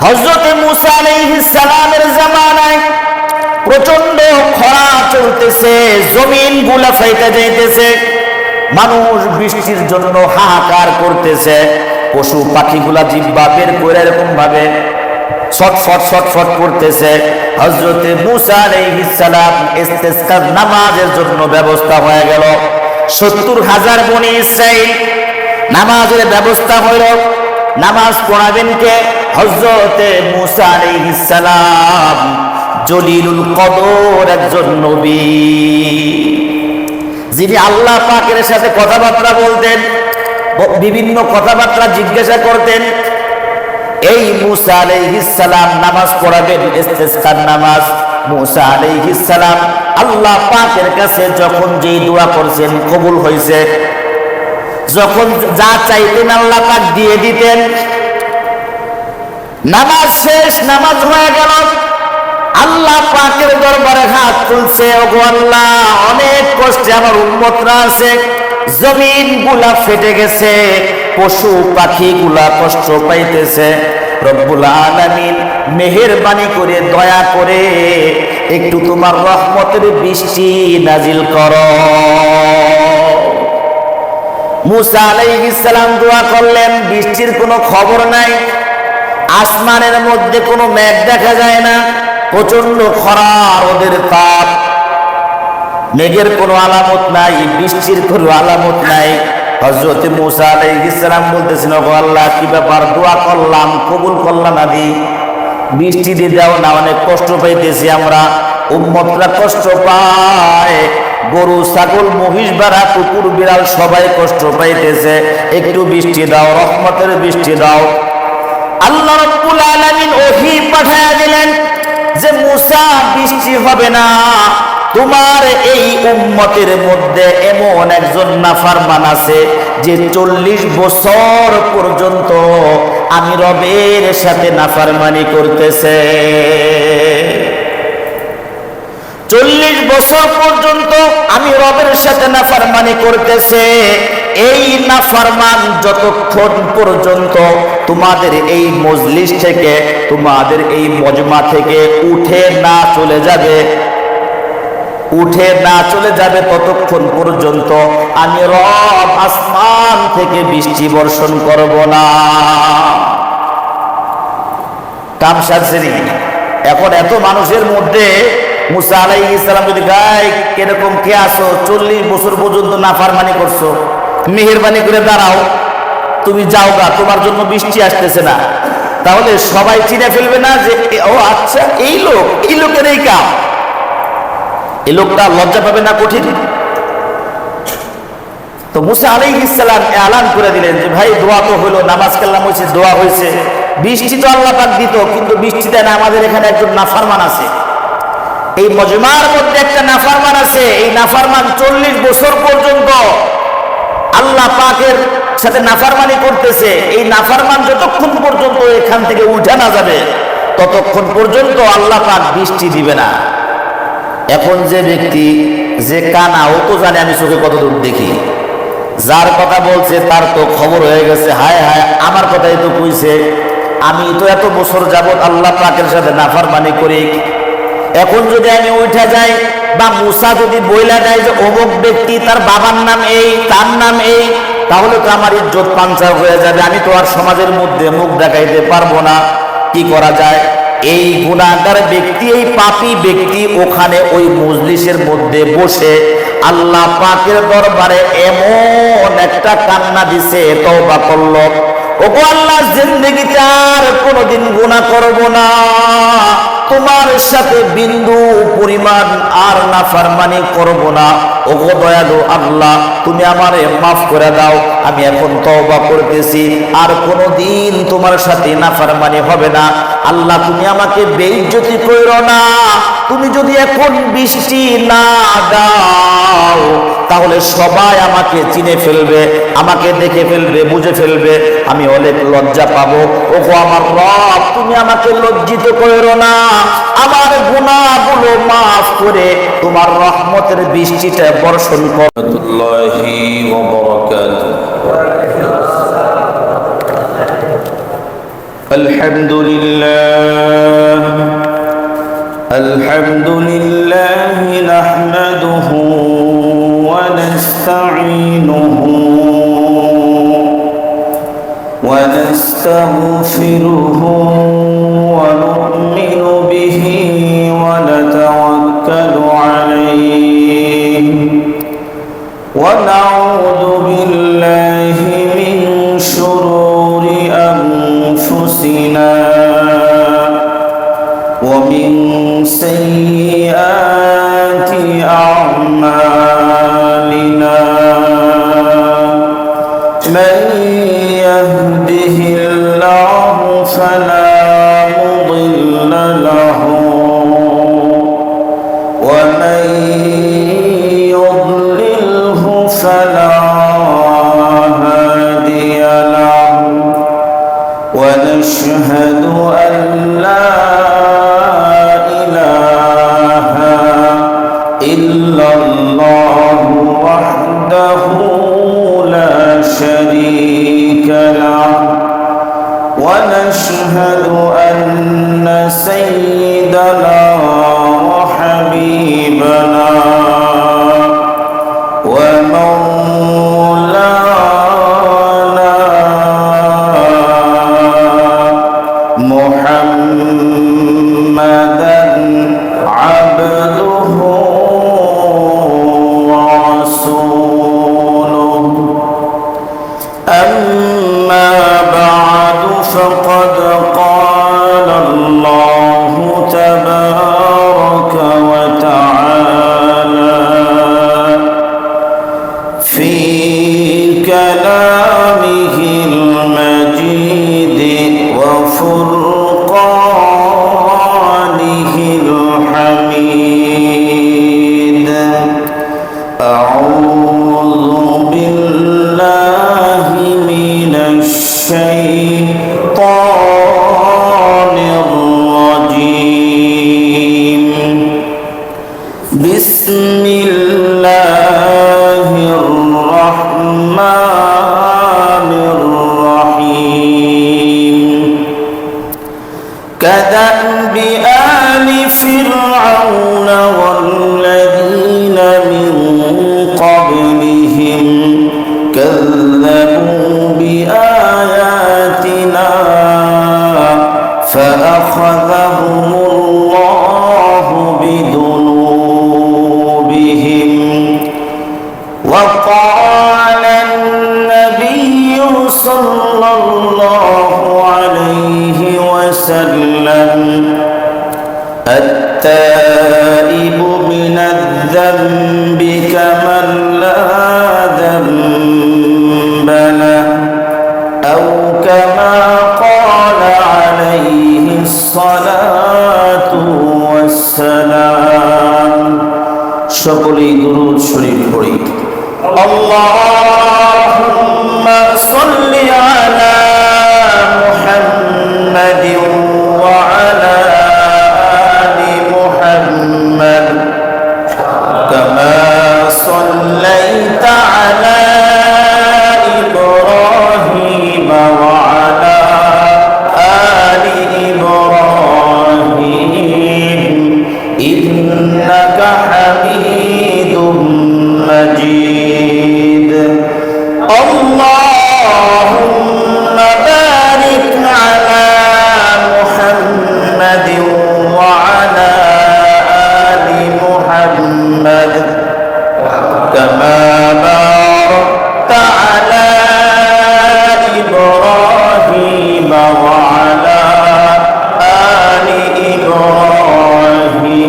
হযরত মূসা আলাইহিস সালামের জামানায় প্রচন্ড খরা চলতেছে, জমিন গুলা ফাইটা যাইতেছে, মানুষ বৃষ্টির জন্য হাহাকার করতেছে, পশু পাখিগুলা জিহ্বা বের করে এরকম ভাবে ছটফট ছটফট করতেছে। হযরত মূসা আলাইহিস সালাম ইস্তিসকার নামাজের জন্য ব্যবস্থা হয়ে গেল। ৭০,০০০ বনি ইসরাইল নামাজের ব্যবস্থা হইল। নামাজ পড়াবেন কে? হযরত মূসা আলাইহিস সালাম, জলিলুল কদর একজন নবী, যিনি আল্লাহ পাকের সাথে কথাবার্তা বলতেন, বিভিন্ন কথাবার্তা জিজ্ঞাসা করতেন। এই মূসা আলাইহিস সালাম নামাজ পড়াবেন, ইস্তিসকার নামাজ। মূসা আলাইহিস সালাম আল্লাহ পাকের কাছে যখন যেই দোয়া করছেন কবুল হয়েছে, যখন যা চাইতেন আল্লাহ পাক দিয়ে দিতেন। নামাজ শেষ, নামাজ হয়ে গেল, আল্লাহ পাকের দরবারে হাত তুলছে, ওগো আল্লাহ, অনেক কষ্টে আমার উম্মতরা আছে, জমিন গুলা ফেটে গেছে, পশু পাখি গুলা কষ্ট পাইতেছে। রব্বুল আলামিন মেহেরবানি করে দয়া করে একটু তোমার রহমতের বৃষ্টি নাজিল করো। মূসা আলাইহিস সালাম দোয়া করলেন, বৃষ্টির কোনো খবর নাই, আসমানের মধ্যে কোনো মেঘ দেখা যায় না, প্রচন্ড খরা, রোদের তাপ, মেঘের কোনো আলামত নাই, বৃষ্টির কোনো আলামত নাই। হযরত মূসা আলাইহিস সালাম বলতেছেন, ওগো আল্লাহ, কি ব্যাপার, দোয়া করলাম, কবুল করলাম না, দি বৃষ্টি দিয়ে দাও না, অনেক কষ্ট পাইতেছি আমরা, উম্মতরা কষ্ট পায়, গরু ছাগল মহিষ ভেড়া কুকুর বিড়াল সবাই কষ্ট পাইতেছে, একটু বৃষ্টি দাও, রহমতের বৃষ্টি দাও। আল্লাহ রাব্বুল আলামিন ওহী পাঠায়া দিলেন যে মূসা, বৃষ্টি হবে না, তোমার এই উম্মতের মধ্যে এমন একজন নাফরমান আছে যে 40 বছর পর্যন্ত আমি রবের সাথে নাফরমানি করতেছে। 40 বছর পর্যন্ত আমি রবের সাথে নাফরমানি করতেছে। এই নাফরমান যতক্ষণ পর্যন্ত তোমাদের এই মজলিস থেকে, তোমাদের এই মজমা থেকে উঠে না চলে যাবে ততক্ষণ পর্যন্ত আমি রব আসমান থেকে বৃষ্টি বর্ষণ করব না। তামসাজরি এখন এত মানুষের মধ্যে মূসা আলাইহিস সালাম যদি গায়, কিরকম কে আসো, 40 বছর পর্যন্ত নাফরমানি করছো, মেহেরবানি করে দাঁড়াও, তুমি যাও গা, তোমার জন্য বৃষ্টি আসতেছে না, তাহলে সবাই চিনে ফেলবে না যে ও আচ্ছা এই লোকের এই কাম। এই লোকটা লজ্জা পাবে না? কঠিন। তো মূসা আলাইহিস সালাম এলান করে দিলেন যে ভাই, দোয়া তো হলো, নামাজ কালাম হয়েছে, দোয়া হয়েছে, বৃষ্টি তো আল্লাহ পাক দিত, কিন্তু বৃষ্টি দেয় না, আমাদের এখানে একজন নাফরমান আছে, এই মজমার মধ্যে একটা নাফরমান আছে, এই নাফরমান 40 বছর পর্যন্ত আল্লাহ পাকের সাথে নাফরমানি করতেছে। এই নাফরমান যতক্ষণ পর্যন্ত এখান থেকে উঠে না যাবে ততক্ষণ পর্যন্ত আল্লাহ পাক বৃষ্টি দিবে না। এখন যে ব্যক্তি, যে কানা, ও তো জানে আমি চোখে কত দূর দেখি, যার কথা বলছে তার তো খবর হয়ে গেছে, হায় হায় আমার কথাই তো কইছে, আমি তো এত বছর যাবত আল্লাহ পাকের সাথে নাফরমানি করি, এখন যদি আমি উঠে যাই, বা মূসা যদি বইলা দেয় যে অমুক ব্যক্তি, তার বাবার নাম এই, তার নাম এই, তাহলে তো আমার ইজ্জত পাঞ্চার হয়ে যাবে, আমি তো আর সমাজের মধ্যে মুখ দেখাইতে পারবো না। কি করা যায়? এই গুনাহগার ব্যক্তি, এই পাপী ব্যক্তি ওখানে ওই মজলিসের মধ্যে বসে আল্লাহ পাকের দরবারে এমন একটা কান্না দিছে, তওবা করলো, ওগো আল্লাহ, জিন্দেগিতে আর কোনোদিন গুনাহ করব না, তোমার সাথে বিন্দু পরিমাণ আর নাফরমানি করব না, ওগো দয়ালু আল্লাহ, তুমি আমারে মাফ করে দাও, আমি এখন তওবা করতেছি, আর কোনোদিন তোমার সাথে নাফরমানি হবে না। আল্লাহ, তুমি আমাকে বেইজ্জতি কইরো না, তুমি যদি এখন বৃষ্টি না দাও তাহলে সবাই আমাকে চিনে ফেলবে, আমাকে দেখে ফেলবে, বুঝে ফেলবে, আমি অনেক লজ্জা পাবো। ওগো আমার রব, তুমি আমাকে লজ্জিত কইরো না, আমার গুনাহগুলো মাফ করে তোমার রহমতের বৃষ্টিটা বর্ষণ করো। الحمد لله الحمد لله نحمده ونستعينه ونستغفره ونؤمن به ونتوكل عليه ونعوذ بالله من شرور أنفسنا ومن سيئات أعمالنا من يهده الله فلا مضل له ومن يضلله فلا هادي له ونشهد أن لا إله إلا الله وحده لا شريك له ونشهد أن سيدنا وحبيبنا ومولانا محمدا عبده ورسوله أما بعد فقد قال الله تبارك وتعالى في كلامه المجيد وفرقانه الحميد أعوذ بالله من الشيطان الرجيم بسم الله الرحمن الرحيم كدأب آل فرعون والذين من قبلهم كذبوا بآياتنا فأخذهم الله بذنوبهم وقال النبي صلى الله عليه وسلم التائب من الذنب كمن لا ذنب له أو كما قال عليه الصلاة والسلام সকলেই দুরূদ শরীফ পড়ি আল্লাহুম্মা সাল্লি আলা মুহাম্মাদিন ওয়া আলা আলি মুহাম্মাদ কামা সাল্লাইতা আলা ইব্রাহিম ওয়া আলা আলি ইব্রাহিম ইন্নাকা হামিদুম مجيد اللهم بارك على محمد وعلى آل محمد كما باركت على إبراهيم وعلى آل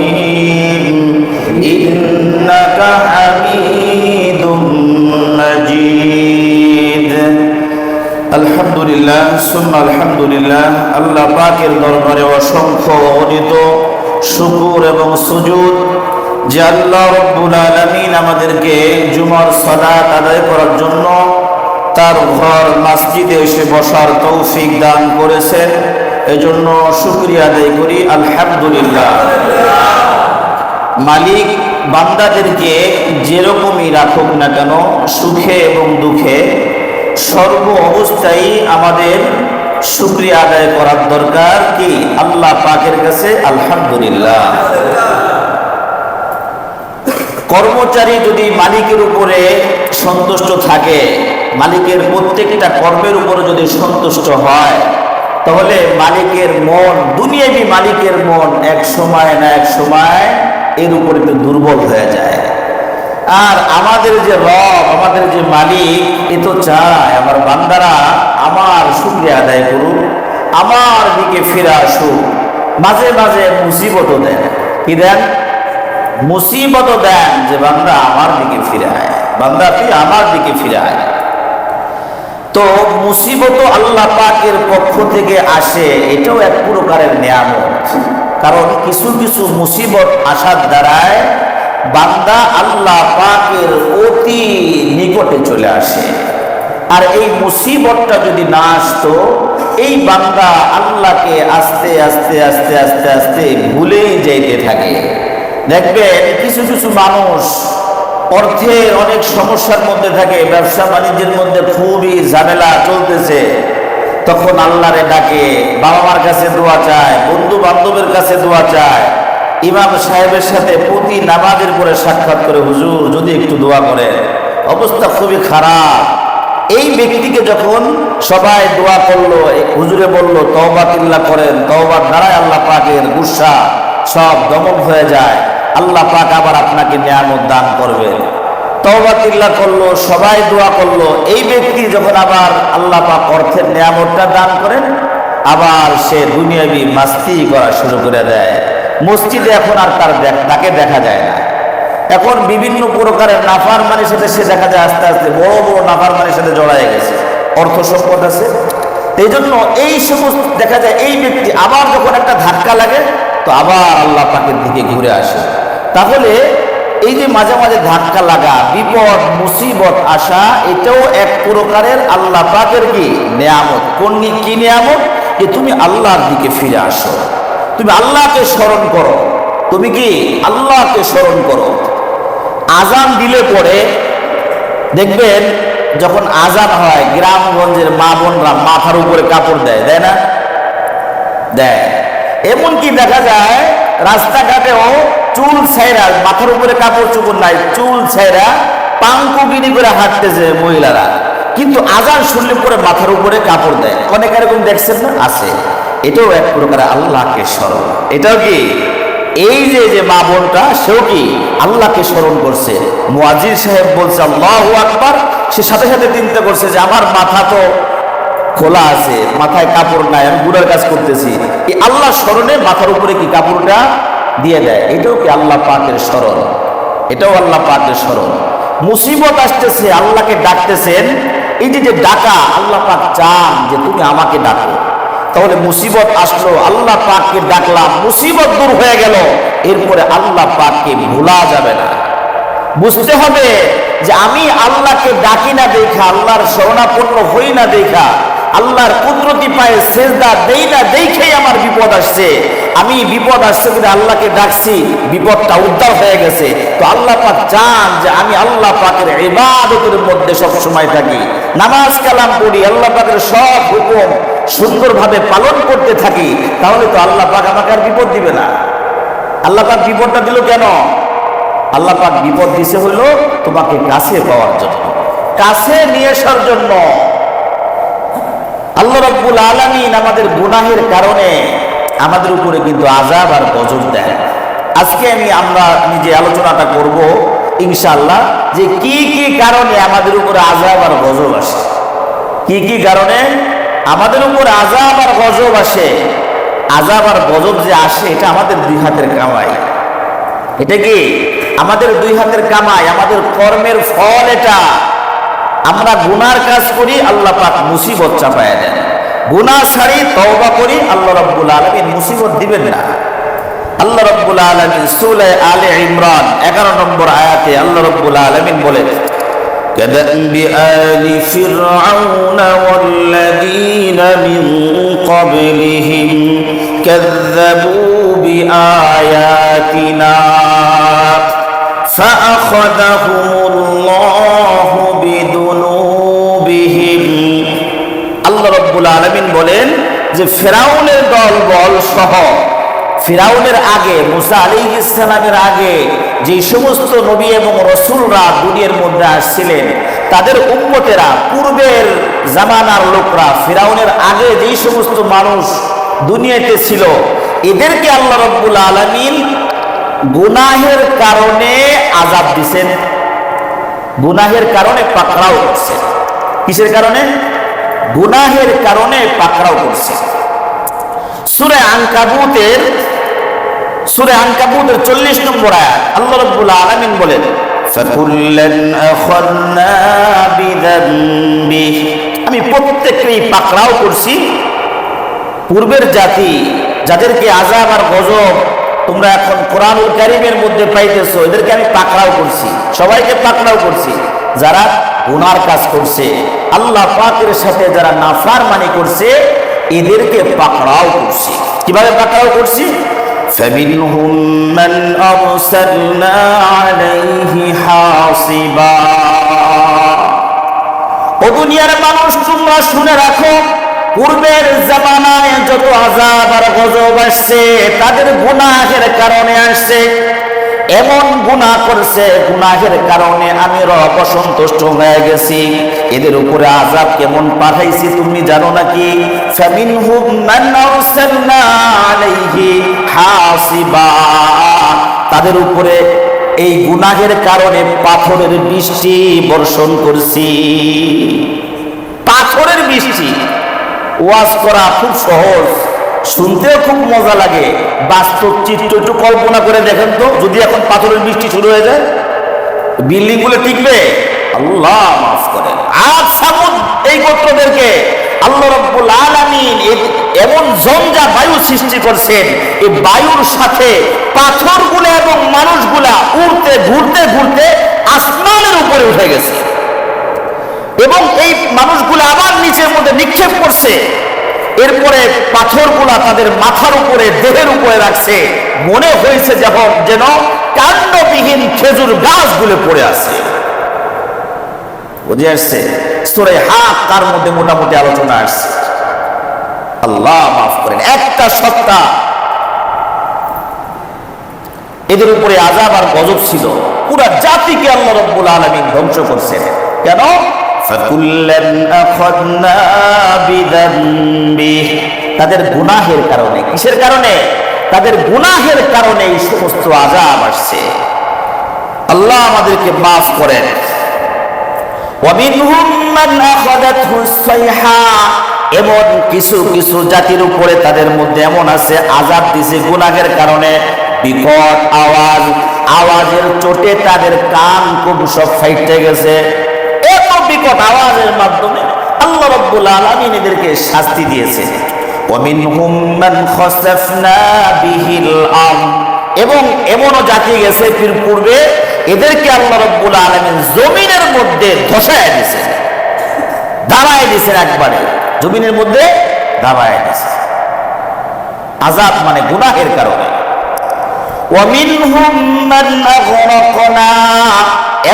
إبراهيم إنك حميد مجيد আলহামদুলিল্লাহ সুম্মা আলহামদুলিল্লাহ আল্লাহ পাকের দরবারে অসংখ্য অগণিত শুকর এবং সুজুদ যে আল্লাহ রাব্বুল আলামিন আমাদেরকে জুমার সালাত আদায় করার জন্য তার ঘর মসজিদে এসে বসার তৌফিক দান করেছেন এজন্য শুকরিয়া আদায় করি আলহামদুলিল্লাহ। মালিক বান্দাদেরকে যেরকমই রাখুক না কেন সুখে এবং দুঃখে সর্ব অবস্থায় আমাদের শুকরিয়া আদায় করার দরকার কি আল্লাহ পাকের কাছে আলহামদুলিল্লাহ। কর্মচারী যদি মালিকের উপরে সন্তুষ্ট থাকে, মালিকের প্রত্যেকটা কর্মের উপরে যদি সন্তুষ্ট হয়, তাহলে মালিকের মন, দুনিয়াবী মালিকের মন এক সময় না এক সময় এর উপরে একটু দুর্বল হয়ে যায়। আর আমাদের যে রব, আমাদের যে মালিক, এ তো চায় আমার বান্দারা আমার শুকরিয়া আদায় করুক, আমার দিকে ফিরে আসুক। মাঝে মাঝে মুসিবতও দেন, কি দেন? মুসিবতও দেন যে বান্দা আমার দিকে ফিরে আয়, বান্দা তুই আমার দিকে ফিরে আয়। তো মুসিবত আল্লাহ পাকের পক্ষ থেকে আসে, এটাও এক প্রকারের নিয়ামত। কারণ কিছু কিছু মুসিবত আসার দ্বারায় বান্দা আল্লাহ পাকের অতি নিকটে চলে আসে। আর এই মুসিবতটা যদি না আসতো, এই বান্দা আল্লাহকে আস্তে আস্তে আস্তে আস্তে আস্তে ভুলেই যাইতে থাকে। দেখবেন কিছু কিছু মানুষ অর্থের অনেক সমস্যার মধ্যে থাকে, ব্যবসা বাণিজ্যের মধ্যে খুবই ঝামেলা চলতেছে, তখন আল্লাহরে ডাকে, বাবা মার কাছে দোয়া চায়, বন্ধু বান্ধবের কাছে দোয়া চায়, ইমাম সাহেবের সাথে প্রতি নামাজের পরে সাক্ষাৎ করে, হুজুর যদি একটু দোয়া করেন, অবস্থা খুবই খারাপ। এই ব্যক্তিকে যখন সবাই দোয়া করলো, হুজুরে বলল তওবা কিল্লা করেন, তওবার দ্বারাই আল্লাহ পাকের গুসা সব দমন হয়ে যায়, আল্লাহ পাক আবার আপনাকে নিয়ামত দান করবেন। তওবা কিল্লা করলো, সবাই দোয়া করলো, এই ব্যক্তি যখন আবার আল্লাহ পাক অর্থের নিয়ামতটা দান করেন, আবার সে দুনিয়াবি মাস্তি করা শুরু করে দেয়। মসজিদে এখন আর তাকে দেখা যায় না। এখন বিভিন্ন প্রকারের নাফরমানির সাথে সে দেখা যায় আস্তে আস্তে বড় বড় নাফরমানির সাথে জড়ায় গেছে, অর্থ সম্পদ আছে। এই জন্য এই সমস্ত দেখা যায় এই ব্যক্তি আবার যখন একটা ধাক্কা লাগে, তো আবার আল্লাহ পাকের দিকে ঘুরে আসে। তাহলে এই যে মাঝে মাঝে ধাক্কা লাগা, বিপদ মুসিবত আসা, এটাও এক প্রকারের আল্লাহ পাকের কি নিয়ামত। কি নিয়ামত? যে তুমি আল্লাহর দিকে ফিরে আসো, তুমি আল্লাহকে স্মরণ করো, তুমি কি আল্লাহকে স্মরণ করো। আজান দিলে পরে দেখবেন যখন আজান হয়, গ্রামগঞ্জের মা বোনরা মাথার উপরে কাপড় দেয়, দেয় না? দেয়। এমনকি দেখা যায় রাস্তাঘাটেও চুল ছাইরা, মাথার উপরে কাপড় চোপড় নাই, চুল ছাইরা পাঙ্কুগিরি করে হাঁটতেছে মহিলারা, কিন্তু আজান শুনলে পরে মাথার উপরে কাপড় দেয়। অনেক এরকম দেখছেন না? আছে। এটাও এক প্রকার আল্লাহকে স্মরণ। এটাও কি এই যে মা বোনটা, সেও কি আল্লাহকে স্মরণ করছে। মুয়াজ্জিন সাহেব বলছে আল্লাহু আকবার, সে সাথে সাথে চিন্তা করছে যে আমার মাথা তো খোলা আছে, মাথায় কাপড় নাই, আমি গুনার কাজ করতেছি। এই আল্লাহ স্মরণে মাথার উপরে কি কাপড়টা দিয়ে দেয়। এটাও কি আল্লাহ পাকের স্মরণ, এটাও আল্লাহ পাকের স্মরণ। মুসিবত আসতেছে, আল্লাহকে ডাকতেছেন, এই যে ডাকা, আল্লাহ পাক চান যে তুমি আমাকে ডাকো। তাহলে মুসিবত আসলো, আল্লাহ পাককে ডাকলাম, মুসিবত দূর হয়ে গেল, এরপরে আল্লাহ পাককে ভোলা যাবে না। বুঝতে হবে যে আমি আল্লাহকে ডাকি না দেখা, আল্লাহর শরণাপন্ন হই না দেখা, আল্লাহর কুদরতি পায়ে সেজদা দেই না দেখেই আমার বিপদ আসছে। আমি বিপদ আসছে বলে আল্লাহকে ডাকছি, বিপদটা উদ্ধার হয়ে গেছে। তো আল্লাহ পাক চান যে আমি আল্লাহ পাকের ইবাদতের মধ্যে সব সময় থাকি, নামাজ কালাম পড়ি, আল্লাহ পাকের সব হুকুম সুন্দরভাবে পালন করতে থাকি। তাহলে তো আল্লাহ পাক আমাকে আর বিপদ দিবে না। আল্লাহ পাক বিপদটা দিল কেন? আল্লাহ পাক বিপদ দিছে হলো তোমাকে কাছে পাওয়ার জন্য, কাছে নিয়ে আসার জন্য। আল্লাহ রাব্বুল আলামিন আমাদের গুনাহের কারণে আমাদের উপরে কিন্তু আযাব আর গজব দেয়। আজকে আমরা নিজে আলোচনাটা করব ইনশাআল্লাহ, যে কি কি কারণে আমাদের উপরে আযাব আর গজব আসে। কি কি কারণে আমাদের উপর আযাব আর গজব আসে। আযাব আর গজব যে আসে, এটা আমাদের দুই হাতের কামাই। এটা কি আমাদের দুই হাতের কামাই, আমাদের কর্মের ফল এটা। আমরা গুনার কাজ করি, আল্লাহ পাক মুসিবত চাপায় দেন। গুনাহ ছাড়ি, তওবা করি, আল্লাহ রাব্বুল আলামিন মুসিবত দিবেন না। আল্লাহ রাব্বুল আলামিন সূরা আলে ইমরান 11 নম্বর আয়াতে আল্লাহ রাব্বুল আলামিন বলেন, কাদাবি আলি ফিরআউন ওয়াল্লাযীনা মিন ক্বাবলিহিম কাযযাবু বিআয়াতিনা ফাআখাযাহুমুল্লাহু বিদুনুবিহিম। আল্লাহ রাব্বুল আলামিন বলেন যে ফেরাউনের দলবল সহ ফিরাউনের আগে, মুসা আলাইহিস সালামের আগে যে সমস্ত নবী এবং রসুলরা দুনিয়ার মধ্যে আসছিলেন, তাদের উম্মতেরা, পূর্বের জামানার লোকরা, ফিরাউনের আগে যেই সমস্ত মানুষ দুনিয়াতে ছিল, এদেরকে আল্লাহ রাব্বুল আলামিন গুনাহের কারণে আযাব দিছেন, গুনাহের কারণে পাকড়াও করছেন। কিসের কারণে? গুনাহের কারণে পাকড়াও করছেন। সূরা আনকাবুতের 40 নম্বর আয়াত আল্লাহ রাব্বুল আলামিন বলেন, ফাকুল্লান আখাযনা বিযানবিহি, আমি প্রত্যেককেই পাকড়াও করছি। পূর্বের জাতি যাদেরকে আযাব আর গজব তোমরা এখন কোরআনুল কারীমের মধ্যে পাইতেছো, এদেরকে আমি পাকড়াও করছি, সবাইকে পাকড়াও করছি। যারা গুনার কাজ করছে, আল্লাহ পাকের সাথে যারা নাফরমানি করছে, এদেরকে পাকড়াও করছি। কিভাবে পাকড়াও করছি? فمنهم من أرسلنا عليه حاصبا। ও দুনিয়ার মানুষ, তোমরা শুনে রাখো, পূর্বের জামানায় যত আযাব আর গজব আসছে, তাদের গুনাহের কারণে আসছে। এমন গুনাহ করছে, গুনাহের কারণে আমি রব অসন্তুষ্ট হয়ে গেছি। এদের উপরে আযাব কেমন পাঠাইছি তুমি জানো নাকি? ফামিনহুম মান আরসালনা আলাইহি হাসিবা, তাদের উপরে এই গুনাহের কারণে পাথরের বৃষ্টি বর্ষণ করছি। পাথরের বৃষ্টি। ওয়াজ করা খুব সহজ, শুনতেও খুব মজা লাগে, বাস্তব চিত্র একটু কল্পনা করে দেখেন তো, যদি এখন পাথরের বৃষ্টি শুরু হয়ে যায়, বিল্ডিং গুলো টিকবে? আল্লাহ মাফ করেন। আদ সামুদ এই গোত্রদেরকে আল্লাহ রাব্বুল আলামিন এমন ঝঞ্ঝা বায়ু সৃষ্টি করছেন, এই বায়ুর সাথে পাথরগুলো এবং মানুষগুলা উড়তে ঘুরতে ঘুরতে আসমানের উপরে উঠে গেছে, এবং এই মানুষগুলো আবার নিচের মধ্যে নিক্ষেপ করছে। এরপরে পাথরগুলা তাদের মাথার উপরে, দেহের উপরে রাখছে। মনে হয়েছে যেন কাণ্ডবিহীন খেজুর গাছগুলো পড়ে আছে। বুঝে আসছে? সূরা হাক্কার মধ্যে মোটামুটি আলোচনা আসছে। আল্লাহ মাফ করেন। একটা সত্তা এদের উপরে আযাব আর গজব ছিল, পুরা জাতিকে আল্লাহ রাব্বুল আলামিন ধ্বংস করছেন। কেন? ফাকুল্লান আখাযনা বিযানবিহি, তাদের গুনাহের কারণে। কিসের কারণে? তাদের গুনাহের কারণে এই সমস্ত আযাব আসছে। আল্লাহ আমাদেরকে মাফ করেন। ওয়ামিনহুম মান আখাযাতহুস সাইহা, এমন কিছু কিছু জাতির উপরে তাদের মধ্যে এমন আছে আযাব দিছে গুনাহের কারণে। বিকট আওয়াজ, আওয়াজের চোটে তাদের কান খুব সব ফাইটে গেছে। এত বিকট আওয়াজের মাধ্যমে আল্লাহ রাব্বুল আলামিন এদেরকে শাস্তি দিয়েছে। ওয়ামিনহুম মান খাসাফনা বিহিল আরদ, এবং এমনও জাতি গেছে পূর্বে, এদেরকে আল্লাহ রাব্বুল আলামিন জমিনের মধ্যে ধসায় দিয়েছেন, দাবায় দিয়েছেন, একবারে জমিনের মধ্যে দাবায় দিয়েছেন। আযাব মানে গুনাহের কারণে। ওয়ামিনহুম মান আগরাকনা,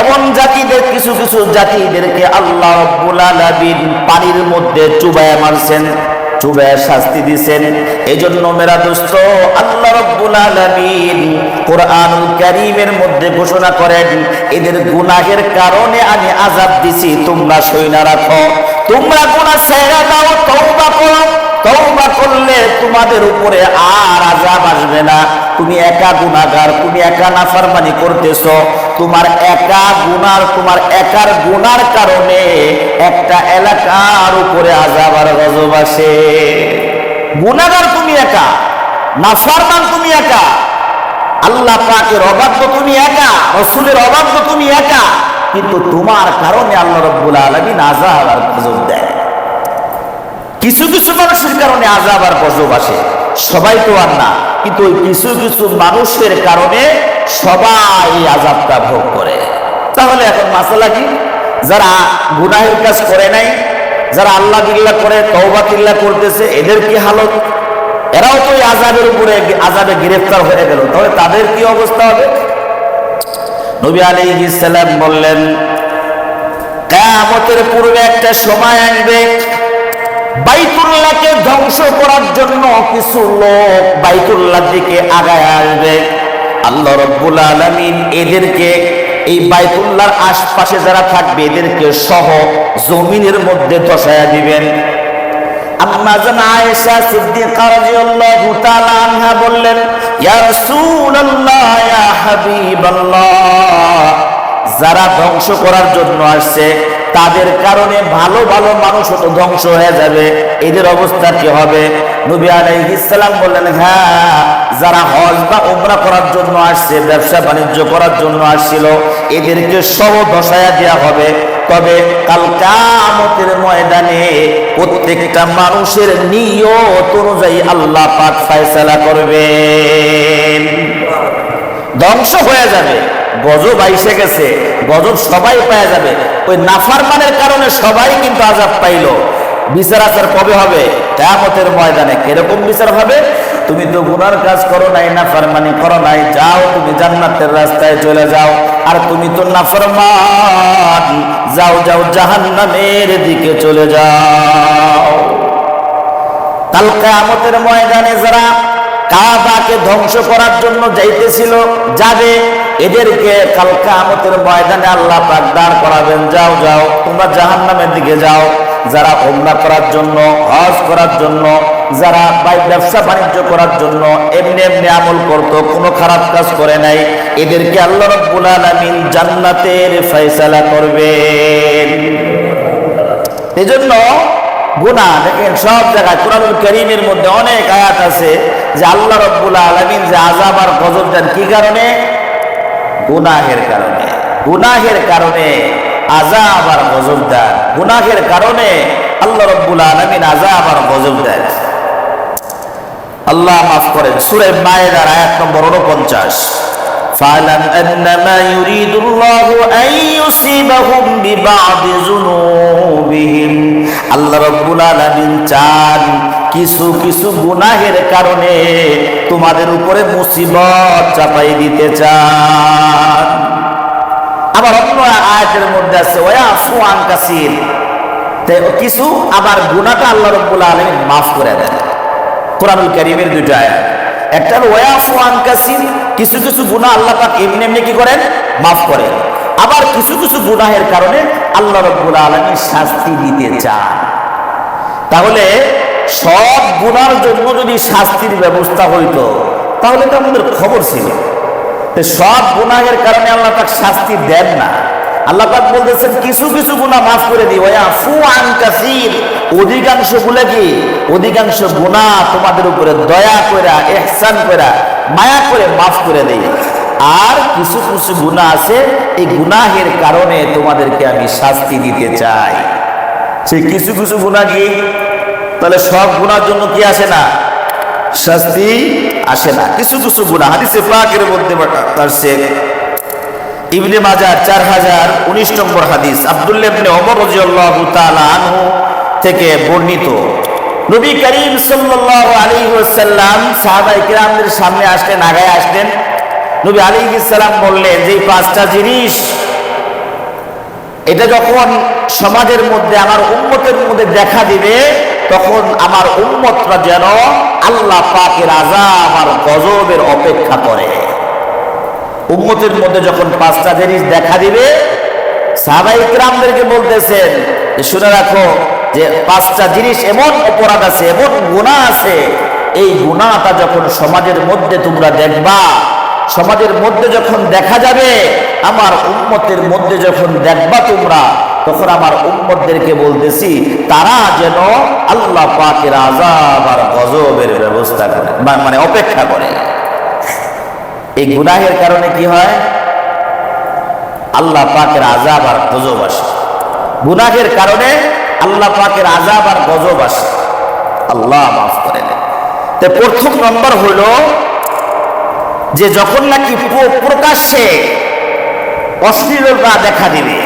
এমন জাতিদের কিছু কিছু জাতিদেরকে আল্লাহ রাব্বুল আলামিন পানির মধ্যে চুবায় মারছেন, চুবায় শাস্তি দিয়েছেন। এজন্য মেরা দোস্ত, আল্লাহ রাব্বুল আলামিন কোরআনুল কারীমের মধ্যে ঘোষণা করেন, এদের গুনাহের কারণে আমি আযাব দিছি, তোমরা সইনা রাখো। তোমরা গুনাহ ছেড়ে দাও, তওবা করো। তওবা করলে তোমাদের উপরে আর আযাব আসবে না। তুমি একা গুনাহগার, তুমি একা নাফরমানি করতেছো, তোমার একার গুনার কারণে একটা এলাকার উপরে আযাব আর গজব আসে। গুনাহগার তুমি একা, নাফরমান তুমি একা, আল্লাহ পাকের অবাধ্য তুমি একা, রাসূলের অবাধ্য তুমি একা, কিন্তু তোমার কারণে আল্লাহ রাব্বুল আলামিন আযাব আর গজব দেয়। কিছু কিছু মানুষের কারণে আযাব আর গজব আসে, সবাই তো আর না, কিন্তু ওই কিছু কিছু মানুষের কারণে সবাই আযাবটা ভোগ করে। তাহলে এখন মাসালা কি? যারা গুনাহের কাজ করে নাই, যারা আল্লাহ বিল্লাহ করে তওবা তিল্লাহ করতেছে, এদের কি হালত? এরাও তো ওই আযাবের উপরে আযাবে গ্রেফতার হয়ে গেল, তাহলে তাদের কি অবস্থা হবে? নবী আলাইহিস সালাম বললেন, কিয়ামতের পূর্বে একটা সময় আসবে বাইতুল্লাহকে ধ্বংস করার জন্য কিছু লোক বাইতুল্লাহর দিকে আগায় আসবে। আল্লাহ রাব্বুল আলামিন এদেরকে এই বাইতুল্লাহর আশপাশে যারা থাকবে এদেরকে সহ জমিনের মধ্যে ধসায়া দিবেন। আম্মা জান আয়েশা সিদ্দিকা রাদিয়াল্লাহু তাআলা আনহা বললেন, ইয়া রাসূলুল্লাহ, ইয়া হাবিবাল্লাহ, যারা ধ্বংস করার জন্য আসছে তাদের কারণে ভালো ভালো মানুষও তো ধ্বংস হয়ে যাবে, এদের অবস্থা কি হবে? নবী আলাইহিস সালাম বললেন, হ্যাঁ, যারা হজ বা উমরা করার জন্য আসছে, ব্যবসা বাণিজ্য করার জন্য আসছিল, এদেরকে সহ ধসায়া দেওয়া হবে। তবে কাল কিয়ামতের ময়দানে প্রত্যেকটা মানুষের নিয়ত অনুযায়ী আল্লাহ পাক ফয়সালা করবেন। ধ্বংস হয়ে যাবে, গজব আইসে গেছে, গজব সবাই পাওয়া যাবে। ওই নাফরমানের কারণে সবাই কিন্তু আযাব পাইল। বিচার আচার কবে হবে? কিয়ামতের ময়দানে। কিরকম বিচার হবে? তুমি তো গুনার কাজ করো নাই, নাফরমানি করো নাই, যাও তুমি জান্নাতের রাস্তায় চলে যাও। আর তুমি তো নাফরমান, যাও যাও জাহান্নামের দিকে চলে যাও। কাল কিয়ামতের ময়দানে যারা কাবাকে ধ্বংস করার জন্য যাইতেছিল, যাবে, এদেরকে কাল কিয়ামতের ময়দানে আল্লাহ পাক দাঁড় করাবেন, যাও যাও তোমরা জাহান্নামের দিকে যাও। যারা উমরা করার জন্য, হজ করার জন্য, যারা ব্যবসা বাণিজ্য করার জন্য এমনি এমনি আমল করত, কোনো খারাপ কাজ করে নাই, এদেরকে আল্লাহ রাব্বুল আলামিন জান্নাতের ফয়সালা করবেন। এজন্য গুনাহ দেখেন সব জায়গায় কোরআনুল কারীমের মধ্যে অনেক আয়াত আছে যে আল্লাহ রাব্বুল আলামিন যে আযাব আর গজব দেন কি কারণে? গুনাহের কারণে। গুনাহের কারণে আযাব আর গজব দেন। গুনাহের কারণে আল্লাহ রাব্বুল আলামিন আযাব আর গজব দেন। আল্লাহ মাফ করেন। সূরা মায়েদার আয়াত নম্বর 49, ফালাম আন্নামা ইউরিদুল্লাহু আন ইউসিবাহুম বিবাদি যুনুবিহিম, আল্লাহ রাব্বুল আলামিন চান কিছু কিছু গুনাহের কারণে তোমাদের উপরে মুসিবত চাপাই দিতে চান। আবার অন্য আয়াতের মধ্যে আছে ওয়াফু আন কাসীর, কিছু আবার গুনাহটা আল্লাহ রাব্বুল আলামিন মাফ করে দেন। কোরআনুল কারীমের দুটো আয়াত, একটা হলো ওয়াফু আন কাসীর, কিছু কিছু গুনাহ আল্লাহ পাক এমনি এমনি কি করেন? মাফ করেন। আবার কিছু কিছু গুনাহের কারণে আল্লাহ রাব্বুল আলামিন শাস্তি দিতে চান। তাহলে সব গুনার জন্য যদি শাস্তির ব্যবস্থা হইতো তাহলে তো আমাদের খবর ছিল। সব গুনাহের কারণে আল্লাহ পাক শাস্তি দেন না। আল্লাহ পাক বলতেছেন কিছু কিছু গুনাহ মাফ করে দিই, ওয়াফু আন কাসীর, অধিকাংশ গুলো কি? অধিকাংশ গুনাহ তোমাদের উপরে দয়া কইরা, ইহসান কইরা, মায়া করে মাফ করে দেই। আর কিছু কিছু গুনাহ আছে, এই গুনাহের কারণে তোমাদেরকে আমি শাস্তি দিতে চাই। সেই কিছু কিছু গুনাহ কি? তাহলে সব গুনার জন্য কি আসে না? শাস্তি আসে না। কিছু কিছু গুনাহ হাদিসে পাকের মধ্যে আসছে, ইবনে মাজাহ 4019 নম্বর হাদিস, আব্দুল্লাহ ইবনে ওমর রাদিয়াল্লাহু তাআলা আনহু থেকে বর্ণিত। নবী করিম সাল্লাল্লাহু আলাইহি ওয়াসাল্লাম সাহাবায়ে কিরামদের সামনে আসলেন, আগায় আসলেন। নবী আলাইহিস সালাম বললেন যে এই পাঁচটা জিনিস, এটা যখন সমাজের মধ্যে আমার উম্মতের মধ্যে দেখা দিবে, তখন আমার উম্মতরা যেন আল্লাহ পাকের আযাব আর গজবের অপেক্ষা করে। উম্মতের মধ্যে যখন পাঁচটা জিনিস দেখা দিবে, সাহাবায়ে কিরামদেরকে বলতেছেন শুনে রাখো যে পাঁচটা জিনিস, এমন অপরাধ আছে, এমন গুনাহ আছে, এই গুনাহটা যখন সমাজের মধ্যে তোমরা দেখবা, সমাজের মধ্যে যখন দেখা যাবে, আমার উম্মতের মধ্যে যখন দেখবা তোমরা, তখন আমার উম্মতদেরকে বলতেছি তারা যেন আল্লাহ পাকের আযাব আর গজবের ব্যবস্থা করে, মানে অপেক্ষা করে। এই গুনাহের কারণে কি হয়? আল্লাহ পাকের আযাব আর গজব আসে। গুনাহের কারণে আল্লাহ পাকের আযাব আর গজব আসে। আল্লাহ মাফ করে দেন। তো প্রথম নম্বর হলো যে যখন নাকি প্রকাশ্যে অশ্লীলতা দেখা দিবে,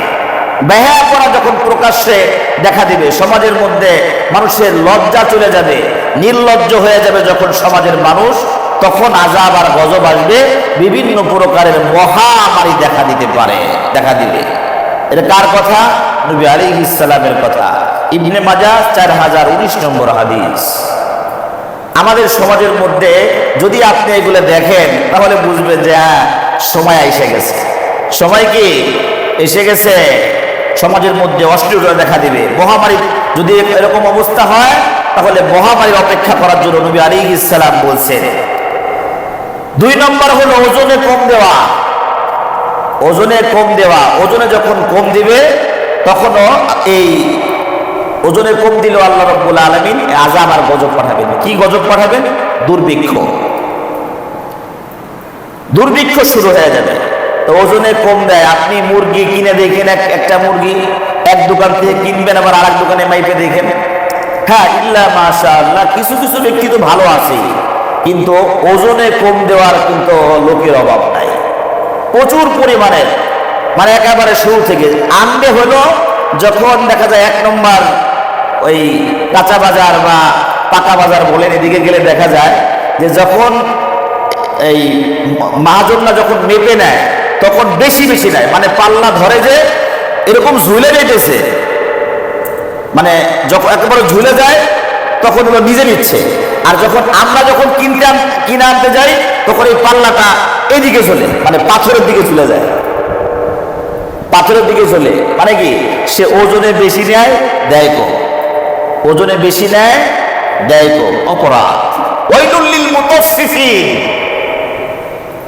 বেহায়াপনা যখন প্রকাশ্যে দেখা দিবে, সমাজের মধ্যে মানুষের লজ্জা চলে যাবে, নির্লজ্জ হয়ে যাবে যখন সমাজের মানুষ, তখন আযাব আর গজব আসবে। বিভিন্ন প্রকারের মহামারী দেখা দিতে পারে, দেখা দিবে। এটা কার কথা? নবী আলাইহিস সালামের কথা। ইবনে মাজাহ 4019 নম্বর হাদিস। আমাদের সমাজের মধ্যে যদি আপনি এগুলো দেখেন তাহলে বুঝবেন যে হ্যাঁ, সময় এসে গেছে। সময় কি এসে গেছে? সমাজের মধ্যে অশ্লীলতা দেখা দিবে। মহামারী যদি এরকম অবস্থা হয় তাহলে মহামারীর অপেক্ষা করার জন্য নবী আলাইহিস সালাম বলছেন। 2 নম্বর হলো ওজনে কম দেওয়া। ওজনে কম দেওয়া, ওজনে যখন কম দিবে তখনও এই ওজনে কম দিলেও আল্লাহ রাব্বুল আলামিন আযাব আর গজব পাঠাবেন। কি গজব পাঠাবেন? দুর্ভিক্ষ। দুর্ভিক্ষ শুরু হয়ে যাবে। তো ওজনে কম দেয়, আপনি মুরগি কিনে দেখেন, একটা মুরগি এক দোকান থেকে কিনবেন, আবার আরেক দোকানে মাইপে দেখেন। হ্যাঁ, ইল্লা মাশাআল্লাহ, কিছু কিছু ব্যক্তি তো ভালো আছে, কিন্তু ওজনে কম দেওয়ার কিন্তু লোকের অভাব নাই, প্রচুর পরিমাণের। মানে একেবারে শুরু থেকে আনবে হলো যখন দেখা যায় 1 নম্বর ওই কাঁচা বাজার বা পাকা বাজার বলেন, এদিকে গেলে দেখা যায় যে যখন এই মহাজনরা যখন মেপে নেয় তখন বেশি বেশি নেয়, মানে পাল্লা ধরে যে এরকম ঝুলে রেখেছে, মানে যখন একেবারে ঝুলে যায় তখন ওরা নিজে নিচ্ছে। আর আমরা যখন কিনে আনতে যাই তখন এই পাল্লাটা এদিকে চলে, মানে পাথরের দিকে চলে যায়, পাথরের দিকে চলে। মানে কি, সে ওজনে বেশি নেয়, দেয় কম। ওজনে বেশি নেয়, দেয় কম। অপরাধ। ওয়াইলুল লিল মুতাফফিফিন,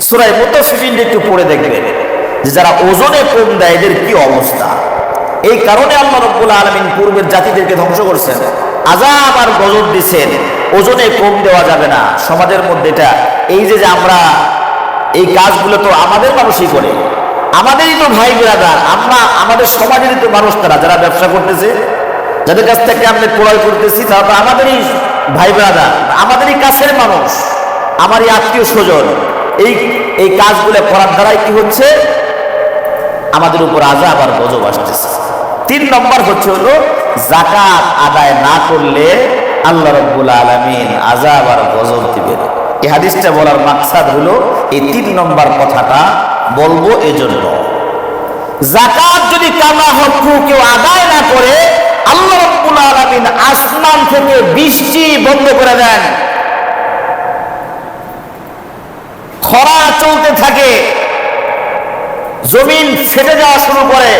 সূরা মুতাফফিফিন একটু পড়ে দেখবেন যে যারা ওজনে কম দেয় এদের কি অবস্থা। এই কারণে আল্লাহ রাব্বুল আলামিন পূর্বের জাতিদেরকে ধ্বংস করছেন, আযাব আর গজব দিয়েছেন। ওজনে কম দেওয়া যাবে না সমাজের মধ্যে। এটা এই যে আমরা এই কাজগুলো তো আমাদের মানুষই করে, আমাদেরই তো ভাই ব্রাদার, আমাদের সমাজেরই তো মানুষ, তারা যারা ব্যবসা করতেছে, যাদের কাছ থেকে আমরা ক্রয় করতেছি, তারা তো আমাদেরই ভাই ব্রাদার, আমাদেরই কাছের মানুষ, আমারই আত্মীয় স্বজন। এই কাজগুলো করার দ্বারাই কি হচ্ছে? আমাদের উপর আযাব আর গজব আসতেছে। 3 নম্বর হলো যাকাত আদায় না করলে আল্লাহ রাব্বুল আলামিন আযাব আর গজব দিবেন। এই হাদিসটা বলার মাকসাদ হলো এই 3 নম্বর কথাটা বলবো এজন্য। যাকাত যদি কামা হক কেউ আদায় না করে, আল্লাহ রাব্বুল আলামিন আসমান থেকে বৃষ্টি বন্ধ করে দেন, খরা চলতে থাকে, জমিন ফেটে যাওয়া শুরু করে,